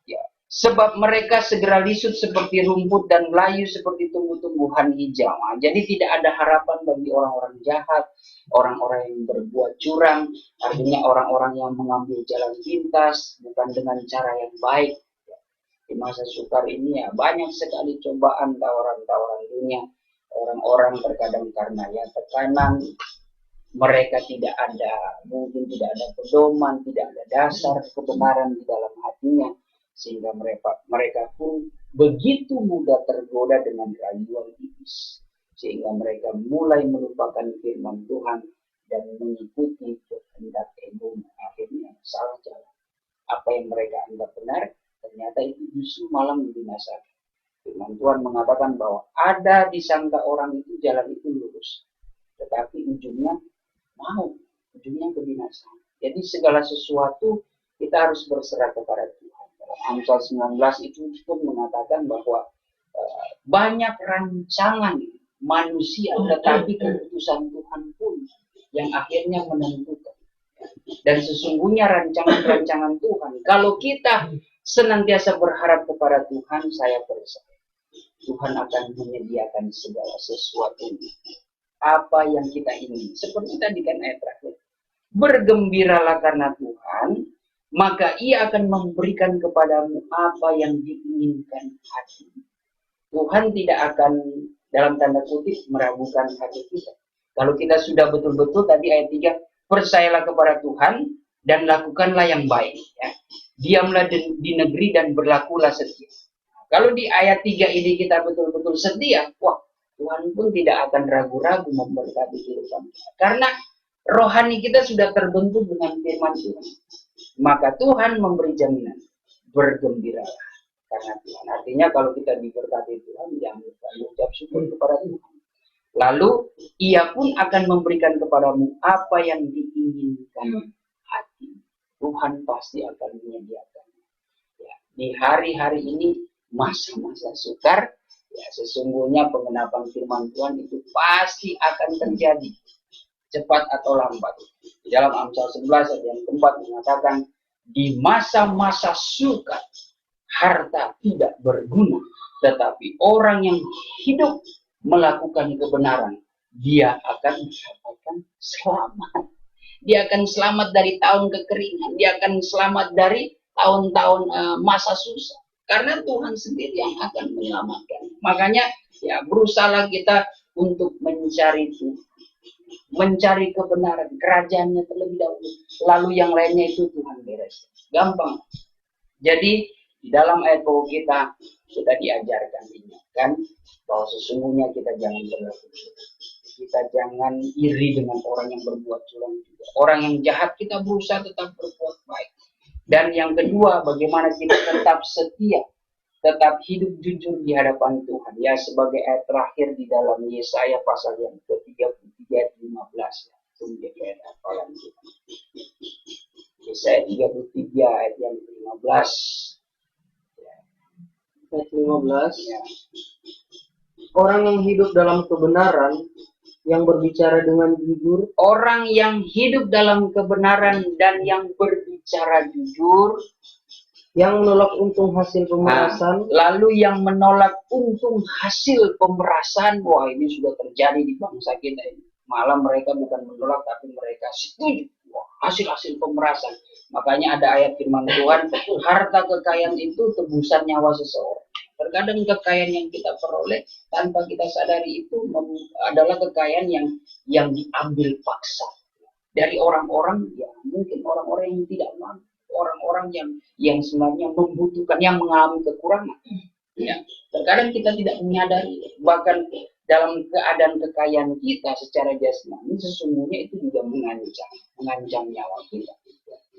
Speaker 4: ya, sebab mereka segera lisut seperti rumput dan layu seperti tumbuh-tumbuhan hijau. Jadi tidak ada harapan bagi orang-orang jahat, orang-orang yang berbuat curang, artinya orang-orang yang mengambil jalan pintas bukan dengan cara yang baik. Di masa sukar ini ya banyak sekali cobaan, tawaran-tawaran dunia. Orang-orang terkadang karena ya tekanan, mereka mungkin tidak ada pedoman, tidak ada dasar kebenaran di dalam hatinya, sehingga mereka pun begitu mudah tergoda dengan rayuan iblis, sehingga mereka mulai melupakan firman Tuhan dan mengikuti kehendak ego. Akhirnya salah jalan. Apa yang mereka anggap benar ternyata itu justru malah membinasakan. Firman Tuhan mengatakan bahwa ada disangka orang itu jalan itu lurus, tetapi ujungnya ujungnya kebinasaan. Jadi segala sesuatu kita harus berserah kepada Tuhan. Dalam Amsal 19 itu pun mengatakan bahwa banyak rancangan manusia, tetapi keputusan Tuhan pun yang akhirnya menentukan. Dan sesungguhnya rancangan-rancangan Tuhan, kalau kita senantiasa berharap kepada Tuhan, saya percaya Tuhan akan menyediakan segala sesuatu apa yang kita ingin. Seperti tadi kan ayat terakhir, bergembiralah karena Tuhan, maka Ia akan memberikan kepadamu apa yang diinginkan hati. Tuhan tidak akan dalam tanda kutip meragukan hati kita. Kalau kita sudah betul-betul tadi ayat 3, percayalah kepada Tuhan dan lakukanlah yang baik. Ya. Diamlah di negeri dan berlakulah setia. Kalau di ayat 3 ini kita betul-betul setia, wah Tuhan pun tidak akan ragu-ragu memberkati kehidupan kita. Karena rohani kita sudah terbentuk dengan firman Tuhan. Maka Tuhan memberi jaminan, bergembiralah karena Tuhan. Artinya kalau kita diberkati Tuhan, jangan lupa mengucap syukur kepada Tuhan. Lalu Ia pun akan memberikan kepadamu apa yang diinginkan hati. Tuhan pasti akan menyediakan. Ya, di hari-hari ini masa-masa sukar, ya sesungguhnya pengenapan firman Tuhan itu pasti akan terjadi, cepat atau lambat. Di dalam Amsal 11 ayat yang keempat mengatakan, di masa-masa sukar harta tidak berguna, tetapi orang yang hidup melakukan kebenaran dia akan mendapatkan selamat. Dia akan selamat dari tahun kekeringan. Dia akan selamat dari tahun-tahun masa susah. Karena Tuhan sendiri yang akan menyelamatkan. Makanya ya berusahalah kita untuk mencari Tuhan. Mencari kebenaran, kerajaannya terlebih dahulu. Lalu yang lainnya itu Tuhan beres. Gampang. Jadi di dalam ayat bahwa kita diajarkan ingatkan bahwa sesungguhnya kita jangan berlaku. Kita jangan iri dengan orang yang berbuat curang juga. Orang yang jahat kita berusaha tetap berbuat baik. Dan yang kedua, bagaimana kita tetap setia, tetap hidup jujur di hadapan Tuhan. Ya, sebagai ayat terakhir di dalam Yesaya pasal yang ke-33 ayat 15. Ya. Itu menjadi ayat hafalan kita. Yesaya 33 ayat yang ke-15. Ya.
Speaker 1: Ayat 15.
Speaker 4: Ya.
Speaker 1: Orang yang hidup dalam kebenaran, yang berbicara dengan jujur,
Speaker 4: orang yang hidup dalam kebenaran dan yang berbicara jujur,
Speaker 1: yang menolak untung hasil pemerasan,
Speaker 4: lalu yang menolak untung hasil pemerasan. Wah, ini sudah terjadi di bangsa kita ini. Malah mereka bukan menolak, tapi mereka setuju. Wah, hasil-hasil pemerasan. Makanya ada ayat firman Tuhan, harta kekayaan itu tebusan nyawa seseorang. Terkadang kekayaan yang kita peroleh tanpa kita sadari itu adalah kekayaan yang diambil paksa dari orang-orang, ya mungkin orang-orang yang tidak mampu, orang-orang yang sebenarnya membutuhkan, yang mengalami kekurangan. Ya, terkadang kita tidak menyadari, bahkan dalam keadaan kekayaan kita secara jasmani sesungguhnya itu juga mengancam nyawa kita.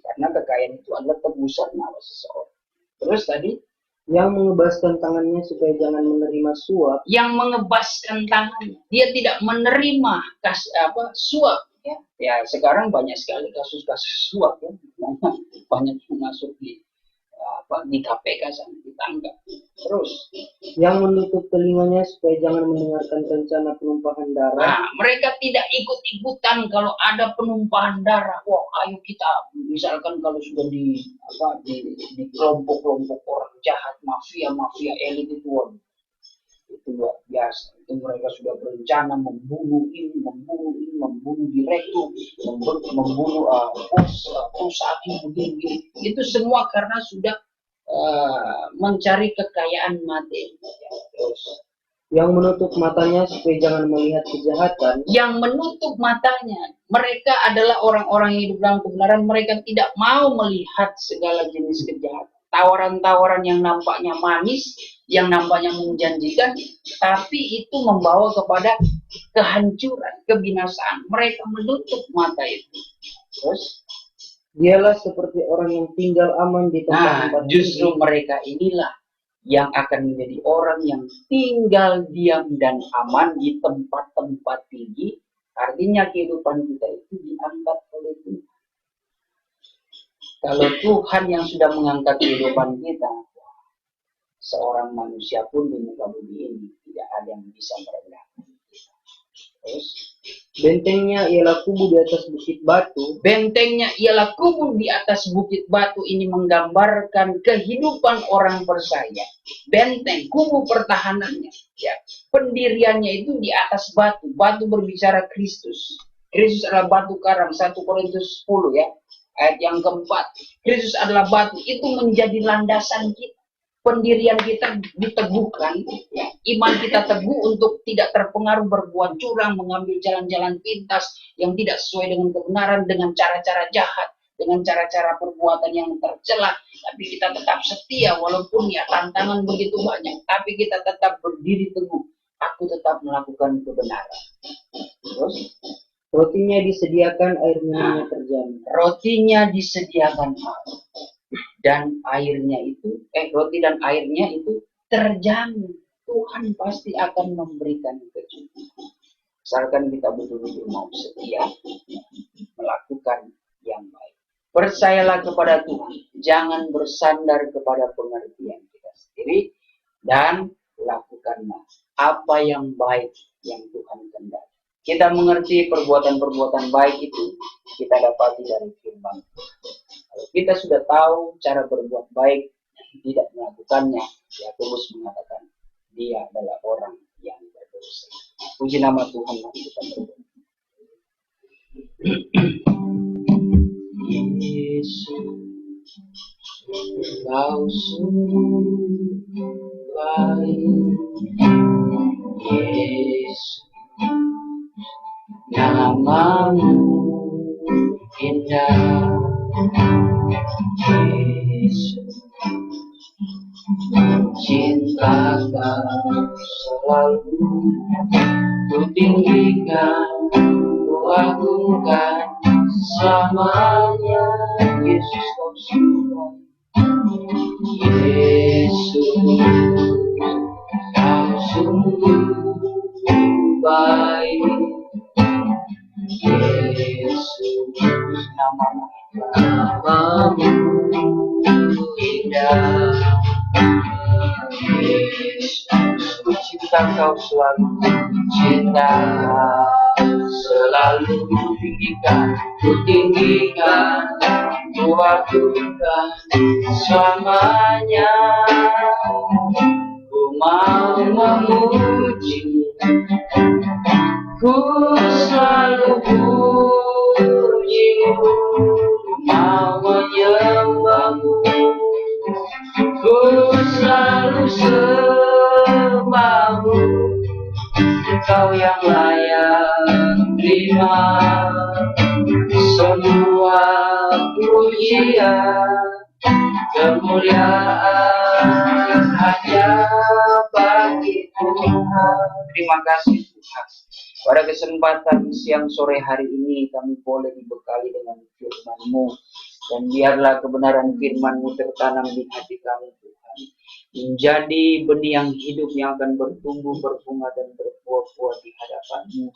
Speaker 4: Karena kekayaan itu adalah tebusan nyawa seseorang. Terus tadi
Speaker 1: yang mengebaskan tangannya supaya jangan menerima suap,
Speaker 4: yang mengebaskan tangannya, dia tidak menerima suap. Ya, sekarang banyak sekali kasus-kasus suap ya, banyak yang masuk di KPK sampai ditangkap. Terus
Speaker 1: yang menutup telinganya supaya jangan mendengarkan rencana penumpahan darah.
Speaker 4: Nah, mereka tidak ikut-ikutan kalau ada penumpahan darah. Wah, ayo kita, misalkan kalau sudah di kelompok-kelompok orang jahat, mafia elit itu luar biasa. Itu mereka sudah berencana membunuh direktur, membunuh perusahaan begini. Itu semua karena sudah mencari kekayaan materi. Terus
Speaker 1: yang menutup matanya supaya jangan melihat kejahatan.
Speaker 4: Yang menutup matanya, mereka adalah orang-orang yang hidup dalam kebenaran. Mereka tidak mau melihat segala jenis kejahatan. Tawaran-tawaran yang nampaknya manis, yang nampaknya menjanjikan, tapi itu membawa kepada kehancuran, kebinasaan. Mereka menutup mata itu. Terus
Speaker 1: dialah seperti orang yang tinggal aman di tempat-tempat
Speaker 4: justru mereka inilah yang akan menjadi orang yang tinggal diam dan aman di tempat-tempat tinggi. Artinya kehidupan kita itu diangkat oleh Tuhan. Kalau Tuhan yang sudah mengangkat kehidupan kita, seorang manusia pun di muka bumi ini tidak ada yang bisa merendahkan kita. Terus
Speaker 1: bentengnya ialah kubu di atas bukit batu.
Speaker 4: Bentengnya ialah kubu di atas bukit batu. Ini menggambarkan kehidupan orang percaya. Benteng, kubu pertahanannya. Ya, pendiriannya itu di atas batu. Batu berbicara Kristus. Kristus adalah batu karang. 1 Korintus 10 ya. Ayat yang keempat. Kristus adalah batu. Itu menjadi landasan kita. Pendirian kita diteguhkan, ya. Iman kita teguh untuk tidak terpengaruh berbuat curang, mengambil jalan-jalan pintas yang tidak sesuai dengan kebenaran, dengan cara-cara jahat, dengan cara-cara perbuatan yang tercela. Tapi kita tetap setia, walaupun ya tantangan begitu banyak, tapi kita tetap berdiri teguh. Aku tetap melakukan kebenaran. Terus
Speaker 1: rotinya disediakan, air minumnya terjamin.
Speaker 4: Rotinya disediakan. Dan airnya itu, roti dan airnya itu terjamin. Tuhan pasti akan memberikan kecukupan. Asalkan kita betul-betul mau setia melakukan yang baik. Percayalah kepada Tuhan. Jangan bersandar kepada pengertian kita sendiri. Dan lakukanlah apa yang baik yang Tuhan kehendaki. Kita mengerti perbuatan-perbuatan baik itu kita dapati dari firman. Kalau kita sudah tahu cara berbuat baik dan tidak melakukannya, Yakobus mengatakan dia adalah orang yang berdosa.
Speaker 1: Puji nama Tuhan. Mari kita berdoa. Yesus, Kau sungguh baik. Yesus, namamu indah. Yesus, cinta Kau selalu ku tinggikan, ku agungkan selamanya. Yesus, Kau sungguh baik. Yesus, Kau sungguh baik. Yesus, namamu indah. Yesus, ku cinta Kau selalu, cinta selalu ku tinggikan, ku agungkan selamanya. Ku mau memuji, ku selalu pujimu, ku mau menyembahmu, ku selalu sembahmu. Kau yang layak terima semua pujian, kemuliaan hanya bagi Tuhan. Terima kasih Tuhan. Pada kesempatan siang sore hari ini kami boleh dibekali dengan firman-Mu, dan biarlah kebenaran firman-Mu tertanam di hati kami Tuhan, menjadi benih yang hidup yang akan bertumbuh, berbunga dan berbuah-buah di hadapan-Mu,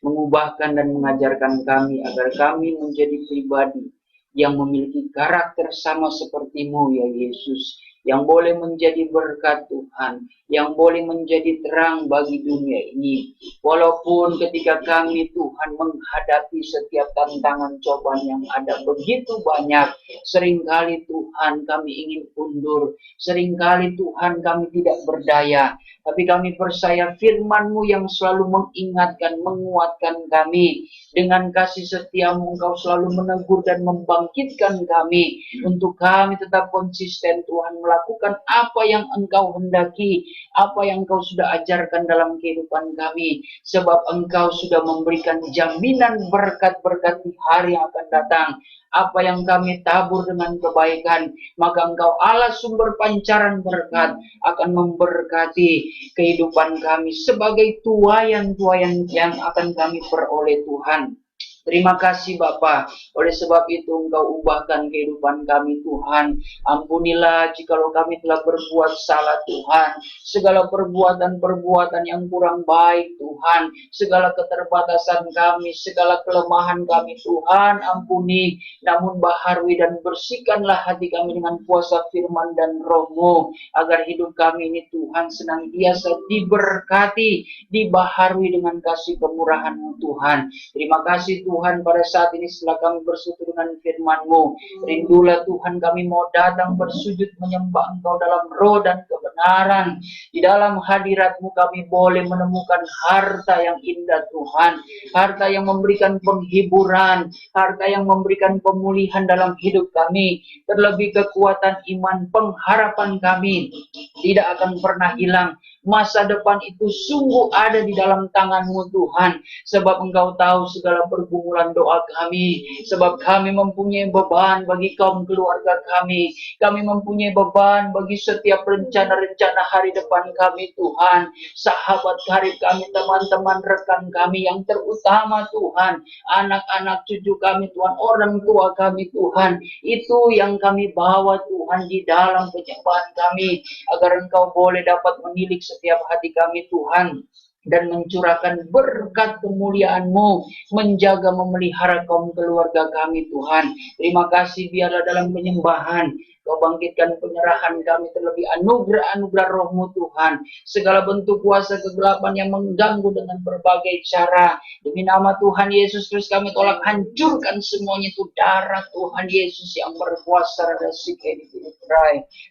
Speaker 1: mengubahkan dan mengajarkan kami agar kami menjadi pribadi yang memiliki karakter sama seperti-Mu ya Yesus, yang boleh menjadi berkat Tuhan, yang boleh menjadi terang bagi dunia ini. Walaupun ketika kami Tuhan menghadapi setiap tantangan cobaan yang ada begitu banyak, seringkali Tuhan kami ingin undur, seringkali Tuhan kami tidak berdaya, tapi kami percaya firman-Mu yang selalu mengingatkan, menguatkan kami. Dengan kasih setia-Mu Engkau selalu menegur dan membangkitkan kami, untuk kami tetap konsisten Tuhan melakukan apa yang Engkau hendaki, apa yang Engkau sudah ajarkan dalam kehidupan kami, sebab Engkau sudah memberikan jaminan berkat-berkat di hari yang akan datang. Apa yang kami tabur dengan kebaikan, maka Engkau Allah sumber pancaran berkat akan memberkati kehidupan kami sebagai tuaian-tuaian yang akan kami peroleh Tuhan. Terima kasih Bapa. Oleh sebab itu Engkau ubahkan kehidupan kami Tuhan. Ampunilah jikalau kami telah berbuat salah Tuhan. Segala perbuatan-perbuatan yang kurang baik Tuhan. Segala keterbatasan kami, segala kelemahan kami Tuhan, ampuni. Namun baharui dan bersihkanlah hati kami dengan kuasa firman dan Roh-Mu, agar hidup kami ini Tuhan senantiasa diberkati, dibaharui dengan kasih kemurahan-Mu Tuhan. Terima kasih Tuhan, pada saat ini setelah kami bersekutu dengan firman-Mu, rindulah Tuhan kami mau datang bersujud menyembah Engkau dalam roh dan kebenaran. Di dalam hadirat-Mu kami boleh menemukan harta yang indah Tuhan, harta yang memberikan penghiburan, harta yang memberikan pemulihan dalam hidup kami, terlebih kekuatan iman, pengharapan kami tidak akan pernah hilang. Masa depan itu sungguh ada di dalam tangan-Mu Tuhan, sebab Engkau tahu segala pergumulan doa kami, sebab kami mempunyai beban bagi kaum keluarga kami mempunyai beban bagi setiap rencana-rencana hari depan kami Tuhan, sahabat karib kami, teman-teman rekan kami yang terutama Tuhan, anak-anak cucu kami Tuhan, orang tua kami Tuhan, itu yang kami bawa Tuhan di dalam penyembahan kami, agar Engkau boleh dapat menilik setiap hati kami Tuhan, dan mencurahkan berkat kemuliaan-Mu, menjaga memelihara kaum keluarga kami Tuhan. Terima kasih, biarlah dalam penyembahan
Speaker 4: Kau bangkitkan penyerahan kami, terlebih anugerah-anugerah roh-Mu Tuhan. Segala bentuk kuasa kegelapan yang mengganggu dengan berbagai cara. Demi nama Tuhan Yesus Kristus kami tolak, hancurkan semuanya itu darah Tuhan Yesus yang berkuasa.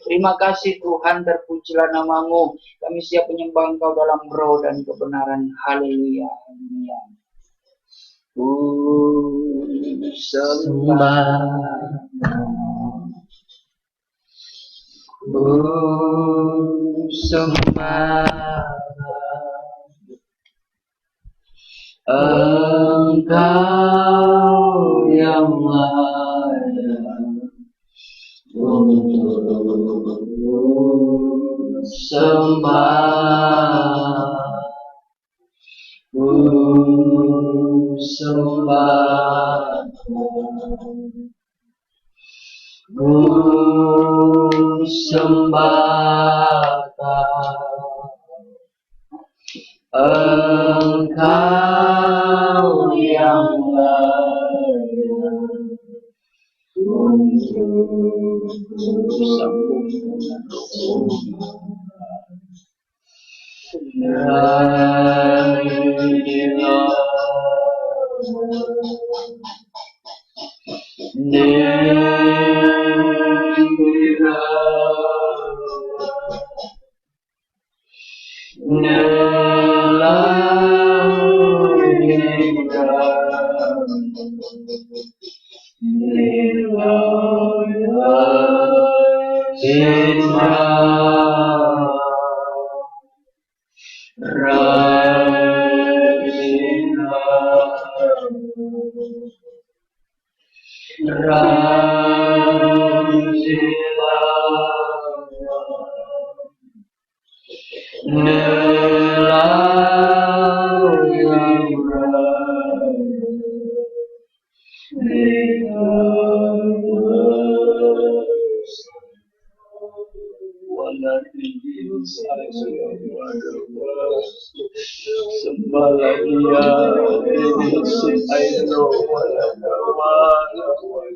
Speaker 4: Terima kasih Tuhan, terpujilah nama-Mu. Kami siap menyembah Engkau dalam roh dan kebenaran. Haleluya. Sembah Engkau yang ada untuk sembah, sembah, sembah Engkau yang layak untuk sambung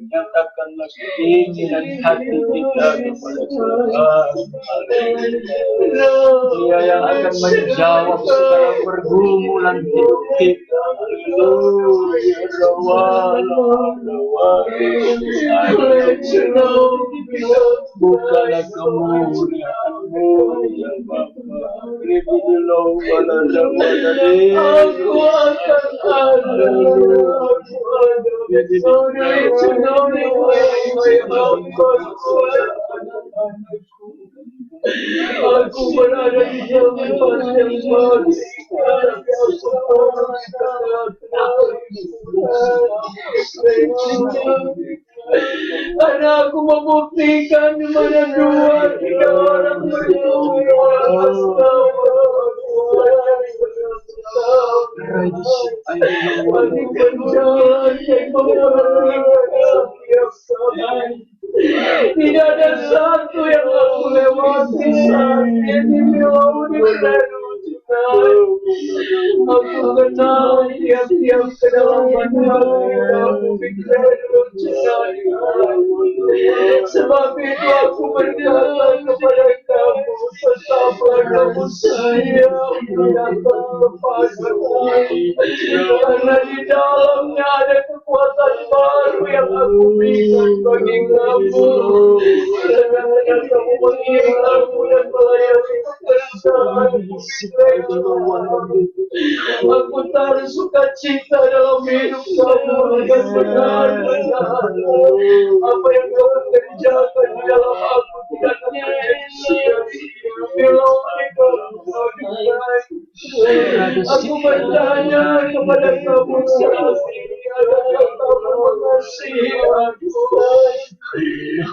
Speaker 4: nyatakanlah keinginan hati kita kepada Tuhan. Dia yang akan menjawab segala pergumulan hidup kita. Bukalah kemuliaan-Mu ya Bapa. Aku akan ada. Aku berada di dalam yang karena aku membuktikan di mana 2-3 orang berkumpul tidak ada satu yang aku lewati saat ini. Aku kenal tiap-tiap kedalaman hati aku pikir sebab itu aku berdoa kepada kamu, tetaplah kamu sayang datang kepadaku, karena di dalamnya ada kekuatan baru yang aku berikan bagi kamu. Karena kamu mengirim aku dan melayani pekerjaan, aku taruh sukacita dalam hidup kamu dengan benar-benar. Apa yang kamu kerjakan di dalam aku tidak akan terjadi sia-sia. Aku bertanya kepada kamu saat ini, adakah kamu mengasihi aku?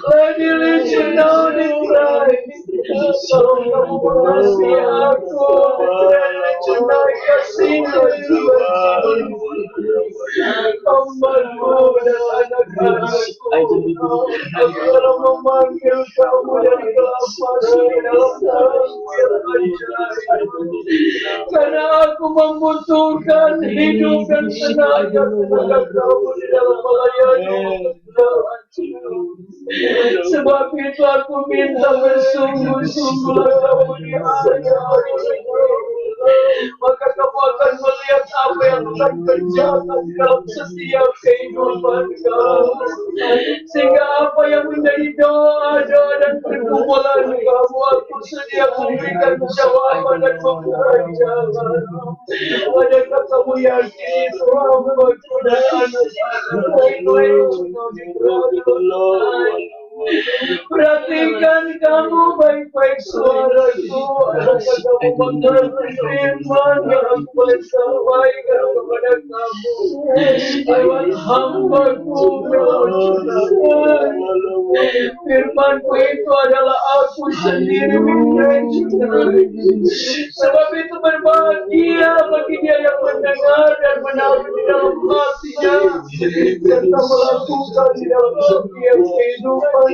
Speaker 4: Lady listen now in Christ. Kalau kamu mengasihi aku, tonight kasihnya Hamba-Mu dan anak-anak-Ku, aku dalam memanggil kamu dari kelaparan dalam dalam yang ajaib. Karena aku membutuhkan hidup dan tenaga kamu di dalam melayani
Speaker 2: Sebab itu aku minta bersungguh-sungguhlah kamu di hadapan maka kamu akan melihat apa yang akan terjadi dalam setiap kehidupan kamu. Sehingga apa yang menjadi doa-doa dan pergumulan kamu, aku sedia memberikan jawaban dan membuka jalan. Adakah kamu yakin itu hamba-Ku dan anak-anak-Ku? Perhatikan kamu baik-baik suaraku. Adakah kamu mengerti firman yang aku boleh sampaikan kepada kamu lewat hamba-Ku firman-Ku itu adalah aku sendiri. Sebab itu berbahagia bagi dia yang mendengar dan menaruh di dalam hatinya serta melakukan di dalam setiap kehidupan.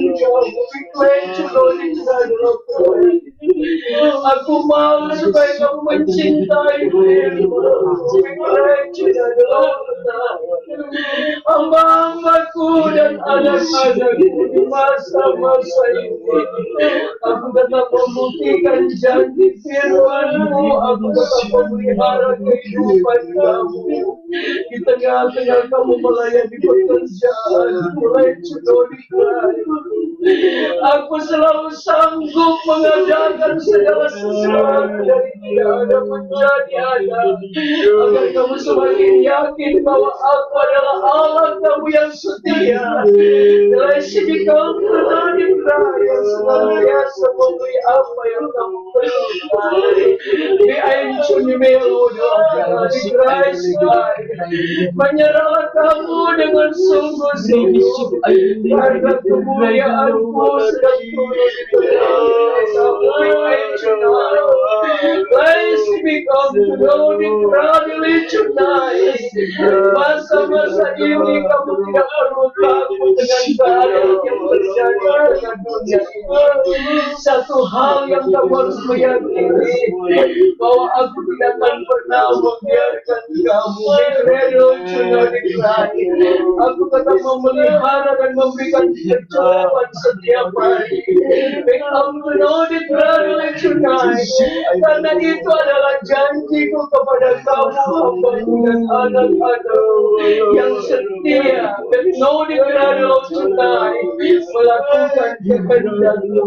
Speaker 2: Aku mau supaya kamu mencintai hamba-hambaku dan anak-anakku di masa-masa ini. Aku tetap membuktikan janji firman-Mu. Aku tetap memelihara kehidupan kamu di tengah-tengah kamu melayani pekerjaan. Mulai aku selalu sanggup mengadakan segala sesuatu dari tidak ada menjadi ada, agar kamu semakin yakin bahwa aku adalah Allah kamu yang setia. Dari sini kau pernah dipercaya senantiasa memberi apa yang kamu perlukan. Menyerahlah kamu dengan sungguh-sungguh karena kemuliaan-Ku sedang turun di masa-masa ini kamu tidak perlu takut dengan keadaan yang terjadi dengan dunia ini. Satu hal yang kamu harus meyakini, bahwa aku tidak akan pernah membiarkan kamu. Aku tetap memelihara dan memberikan kecukupan setiap hari. Karena itu adalah janjiku kepada kamu, hamba-Ku dan anak-anak yang setia dan melakukan kehendak-Mu.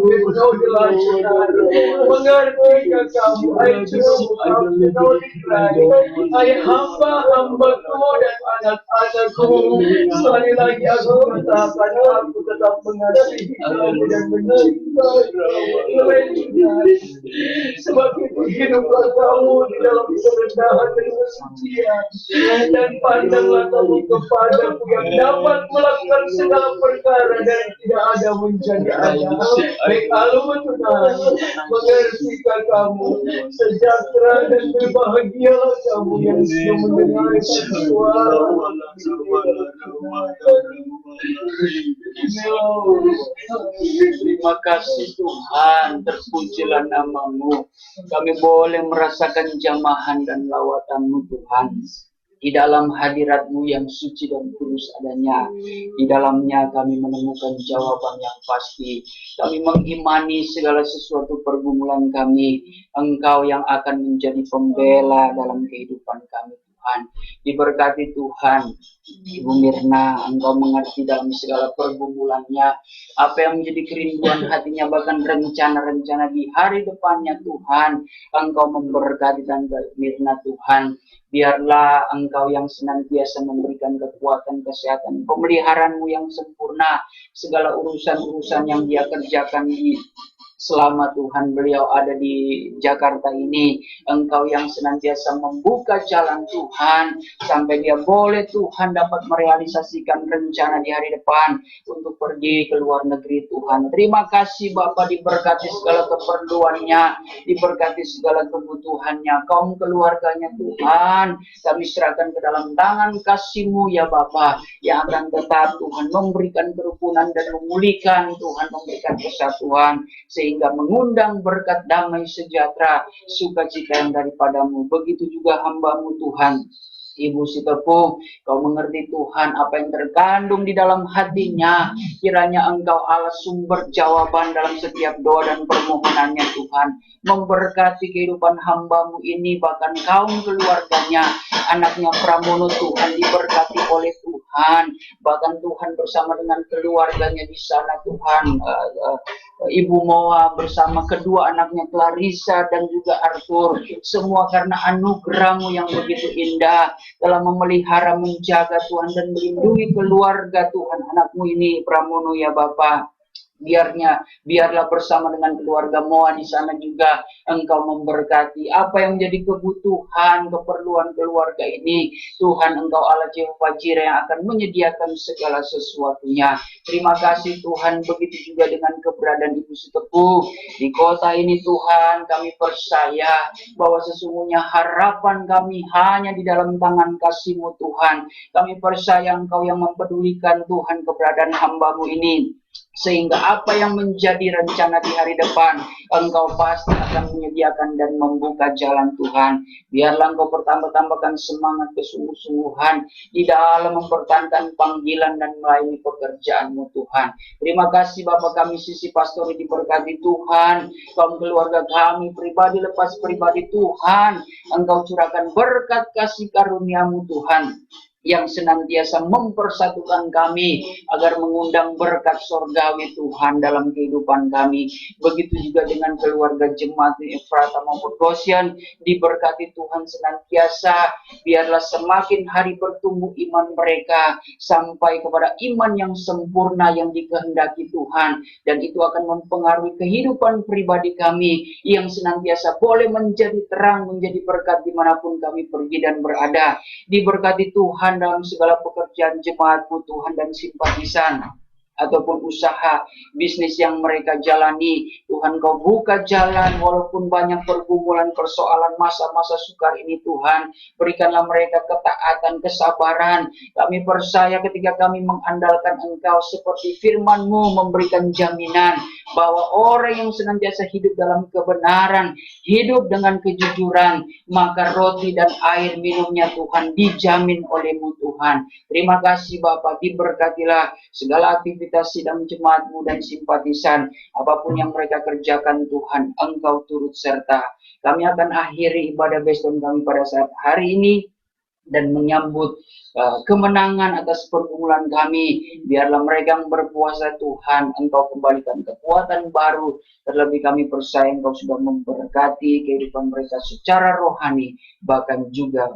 Speaker 2: Mengertikah kamu? Hai hamba-hamba-Ku dan anak-anak-Ku, sekali lagi aku katakan, aku tetap mengasihi kamu dan mencintai kamu. Sebab itu hiduplah kamu di dalam kerendahan dan kesucian, dan pandanglah kamu kepadaku yang dapat melakukan segala perkara dan tidak ada menjadi ada. Baik Allah Tuhan, mengertikah kamu? Sejahtera dan berbahagialah kamu yang sudah mendengar suara.
Speaker 4: Terima kasih Tuhan, terpujilah nama-Mu. Kami boleh merasakan jamahan dan lawatan-Mu Tuhan. Di dalam hadirat-Mu yang suci dan kudus adanya, di dalamnya kami menemukan jawaban yang pasti. Kami mengimani segala sesuatu pergumulan kami, Engkau yang akan menjadi pembela dalam kehidupan kami Tuhan. Diberkati Tuhan, Ibu Mirna, Engkau mengerti dalam segala pergumulannya, apa yang menjadi kerinduan hatinya, bahkan rencana-rencana di hari depannya Tuhan. Engkau memberkati Tante Mirna Tuhan. Biarlah Engkau yang senantiasa memberikan kekuatan, kesehatan, pemeliharaan-Mu yang sempurna, segala urusan-urusan yang dia kerjakan di selama Tuhan beliau ada di Jakarta ini. Engkau yang senantiasa membuka jalan Tuhan, sampai dia boleh Tuhan dapat merealisasikan rencana di hari depan untuk pergi ke luar negeri Tuhan. Terima kasih Bapa, diberkati segala keperluannya, diberkati segala kebutuhannya, kaum keluarganya Tuhan. Kami serahkan ke dalam tangan kasih-Mu ya Bapa, yang akan tetap Tuhan memberikan kerukunan dan memulihkan Tuhan, memberikan kesatuan, sehingga mengundang berkat damai sejahtera, sukacita yang daripada-Mu. Begitu juga hamba-Mu Tuhan, Ibu si tepung, kau mengerti Tuhan apa yang terkandung di dalam hatinya. Kiranya Engkau Allah sumber jawaban dalam setiap doa dan permohonannya Tuhan. Memberkati kehidupan hamba-Mu ini, bahkan kaum keluarganya, anaknya Pramono Tuhan diberkati oleh Tuhan. Bahkan Tuhan bersama dengan keluarganya di sana Tuhan. Ibu Moa bersama kedua anaknya Clarissa dan juga Arthur. Semua karena anugerah-Mu yang begitu indah telah memelihara, menjaga Tuhan dan melindungi keluarga Tuhan anakmu ini Pramono ya Bapak. Biarlah bersama dengan keluarga Moa di sana juga Engkau memberkati apa yang menjadi kebutuhan, keperluan keluarga ini. Tuhan Engkau Allah Jehovah Jireh yang akan menyediakan segala sesuatunya. Terima kasih Tuhan, begitu juga dengan keberadaan Ibu Sitepu di kota ini Tuhan. Kami percaya bahwa sesungguhnya harapan kami hanya di dalam tangan kasih-Mu Tuhan. Kami percaya Engkau yang mempedulikan Tuhan keberadaan hamba-Mu ini, sehingga apa yang menjadi rencana di hari depan Engkau pasti akan menyediakan dan membuka jalan Tuhan. Biarlah Engkau bertambah-tambahkan semangat kesungguh-sungguhan di dalam mempertahankan panggilan dan melayani pekerjaan-Mu Tuhan. Terima kasih Bapak kami Sisi Pastori diberkati Tuhan. Kaum keluarga kami pribadi lepas pribadi Tuhan, Engkau curahkan berkat kasih karunia-Mu Tuhan, yang senantiasa mempersatukan kami agar mengundang berkat sorgawi Tuhan dalam kehidupan kami. Begitu juga dengan keluarga jemaat Efrata maupun Goshen, diberkati Tuhan senantiasa. Biarlah semakin hari bertumbuh iman mereka sampai kepada iman yang sempurna yang dikehendaki Tuhan, dan itu akan mempengaruhi kehidupan pribadi kami yang senantiasa boleh menjadi terang, menjadi berkat dimanapun kami pergi dan berada. Diberkati Tuhan dalam segala pekerjaan jemaat-Mu Tuhan dan simpatisan ataupun usaha bisnis yang mereka jalani. Tuhan Kau buka jalan walaupun banyak pergumulan, persoalan, masa-masa sukar ini Tuhan. Berikanlah mereka ketaatan, kesabaran. Kami percaya ketika kami mengandalkan Engkau, seperti firman-Mu memberikan jaminan bahwa orang yang senantiasa hidup dalam kebenaran, hidup dengan kejujuran, maka roti dan air minumnya Tuhan dijamin oleh-Mu Tuhan. Terima kasih Bapak, diberkatilah segala aktivitas sidang jemaat-Mu dan simpatisan. Apapun yang mereka kerjakan Tuhan, Engkau turut serta. Kami akan akhiri ibadah Beston kami pada saat hari ini dan menyambut kemenangan atas pergumulan kami. Biarlah mereka yang berpuasa Tuhan, Engkau kembalikan kekuatan baru. Terlebih kami percaya Engkau sudah memberkati kehidupan mereka secara rohani, bahkan juga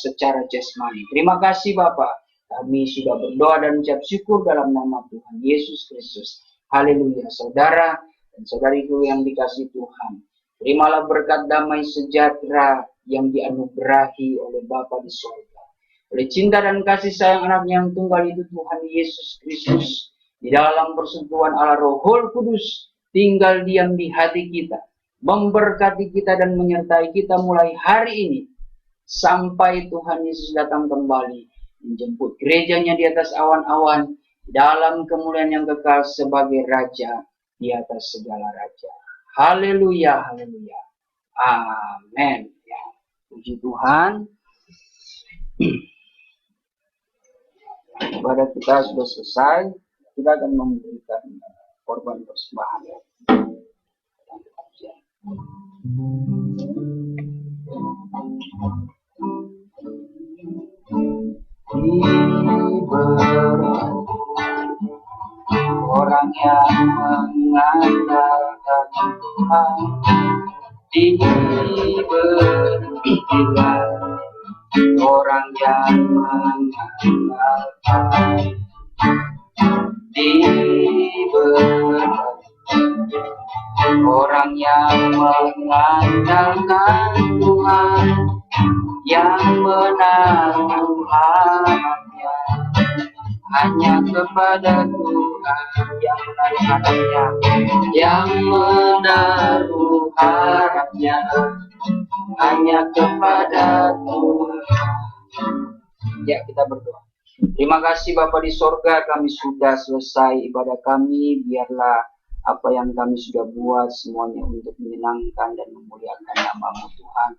Speaker 4: secara jasmani. Terima kasih Bapak. Kami sudah berdoa dan ucap syukur dalam nama Tuhan Yesus Kristus. Haleluya. Saudara dan saudariku yang dikasihi Tuhan, terimalah berkat damai sejahtera yang dianugerahi oleh Bapa di surga, oleh cinta dan kasih sayang anaknya yang tunggal itu Tuhan Yesus Kristus, di dalam persekutuan Allah Roh Kudus, tinggal diam di hati kita, memberkati kita dan menyertai kita mulai hari ini sampai Tuhan Yesus datang kembali menjemput gerejanya di atas awan-awan dalam kemuliaan yang kekal sebagai Raja di atas segala raja. Haleluya, haleluya. Amin. Ya, puji Tuhan. Ibadah kita sudah selesai. Kita akan memberikan korban persembahan. Orang yang mengandalkan Tuhan diberkatilah. Orang yang mengandalkan diberkatilah. Orang yang mengandalkan Tuhan, yang menaruh harapannya hanya kepada Tuhan, yang menaruh harapnya, yang menaruh harapnya hanya kepada Tuhan. Ya, kita berdoa. Terima kasih Bapa di sorga, kami sudah selesai ibadah kami. Biarlah apa yang kami sudah buat semuanya untuk menyenangkan dan memuliakan nama-Mu Tuhan.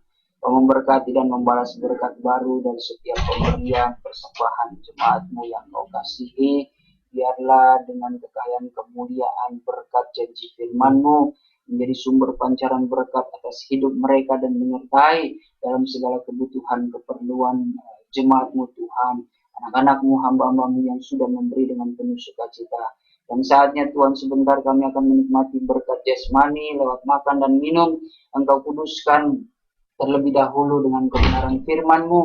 Speaker 4: memberkati dan membalas berkat baru dari setiap pemberian persembahan jemaat-Mu yang Kau kasihi. Biarlah dengan kekayaan kemuliaan berkat janji firman-Mu menjadi sumber pancaran berkat atas hidup mereka dan menyertai dalam segala kebutuhan keperluan jemaat-Mu Tuhan, anak-anak-Mu, hamba-hamba-Mu yang sudah memberi dengan penuh sukacita. Dan saatnya Tuhan, sebentar kami akan menikmati berkat jasmani lewat makan dan minum. Engkau kuduskan terlebih dahulu dengan kebenaran firman-Mu,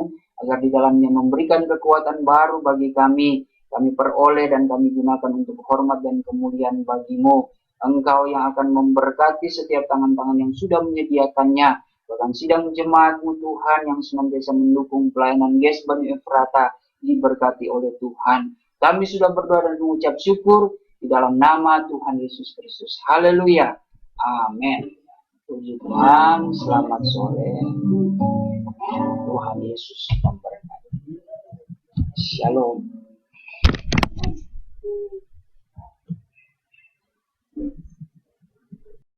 Speaker 4: agar di dalamnya memberikan kekuatan baru bagi kami peroleh dan kami gunakan untuk hormat dan kemuliaan bagi-Mu. Engkau yang akan memberkati setiap tangan-tangan yang sudah menyediakannya, bahkan sidang jemaat-Mu Tuhan yang senantiasa mendukung pelayanan GES Banyu Efrata diberkati oleh Tuhan. Kami sudah berdoa dan mengucap syukur di dalam nama Tuhan Yesus Kristus. Haleluya. Amin. Puji Tuhan, selamat sore. Tuhan Yesus memberkati. Shalom.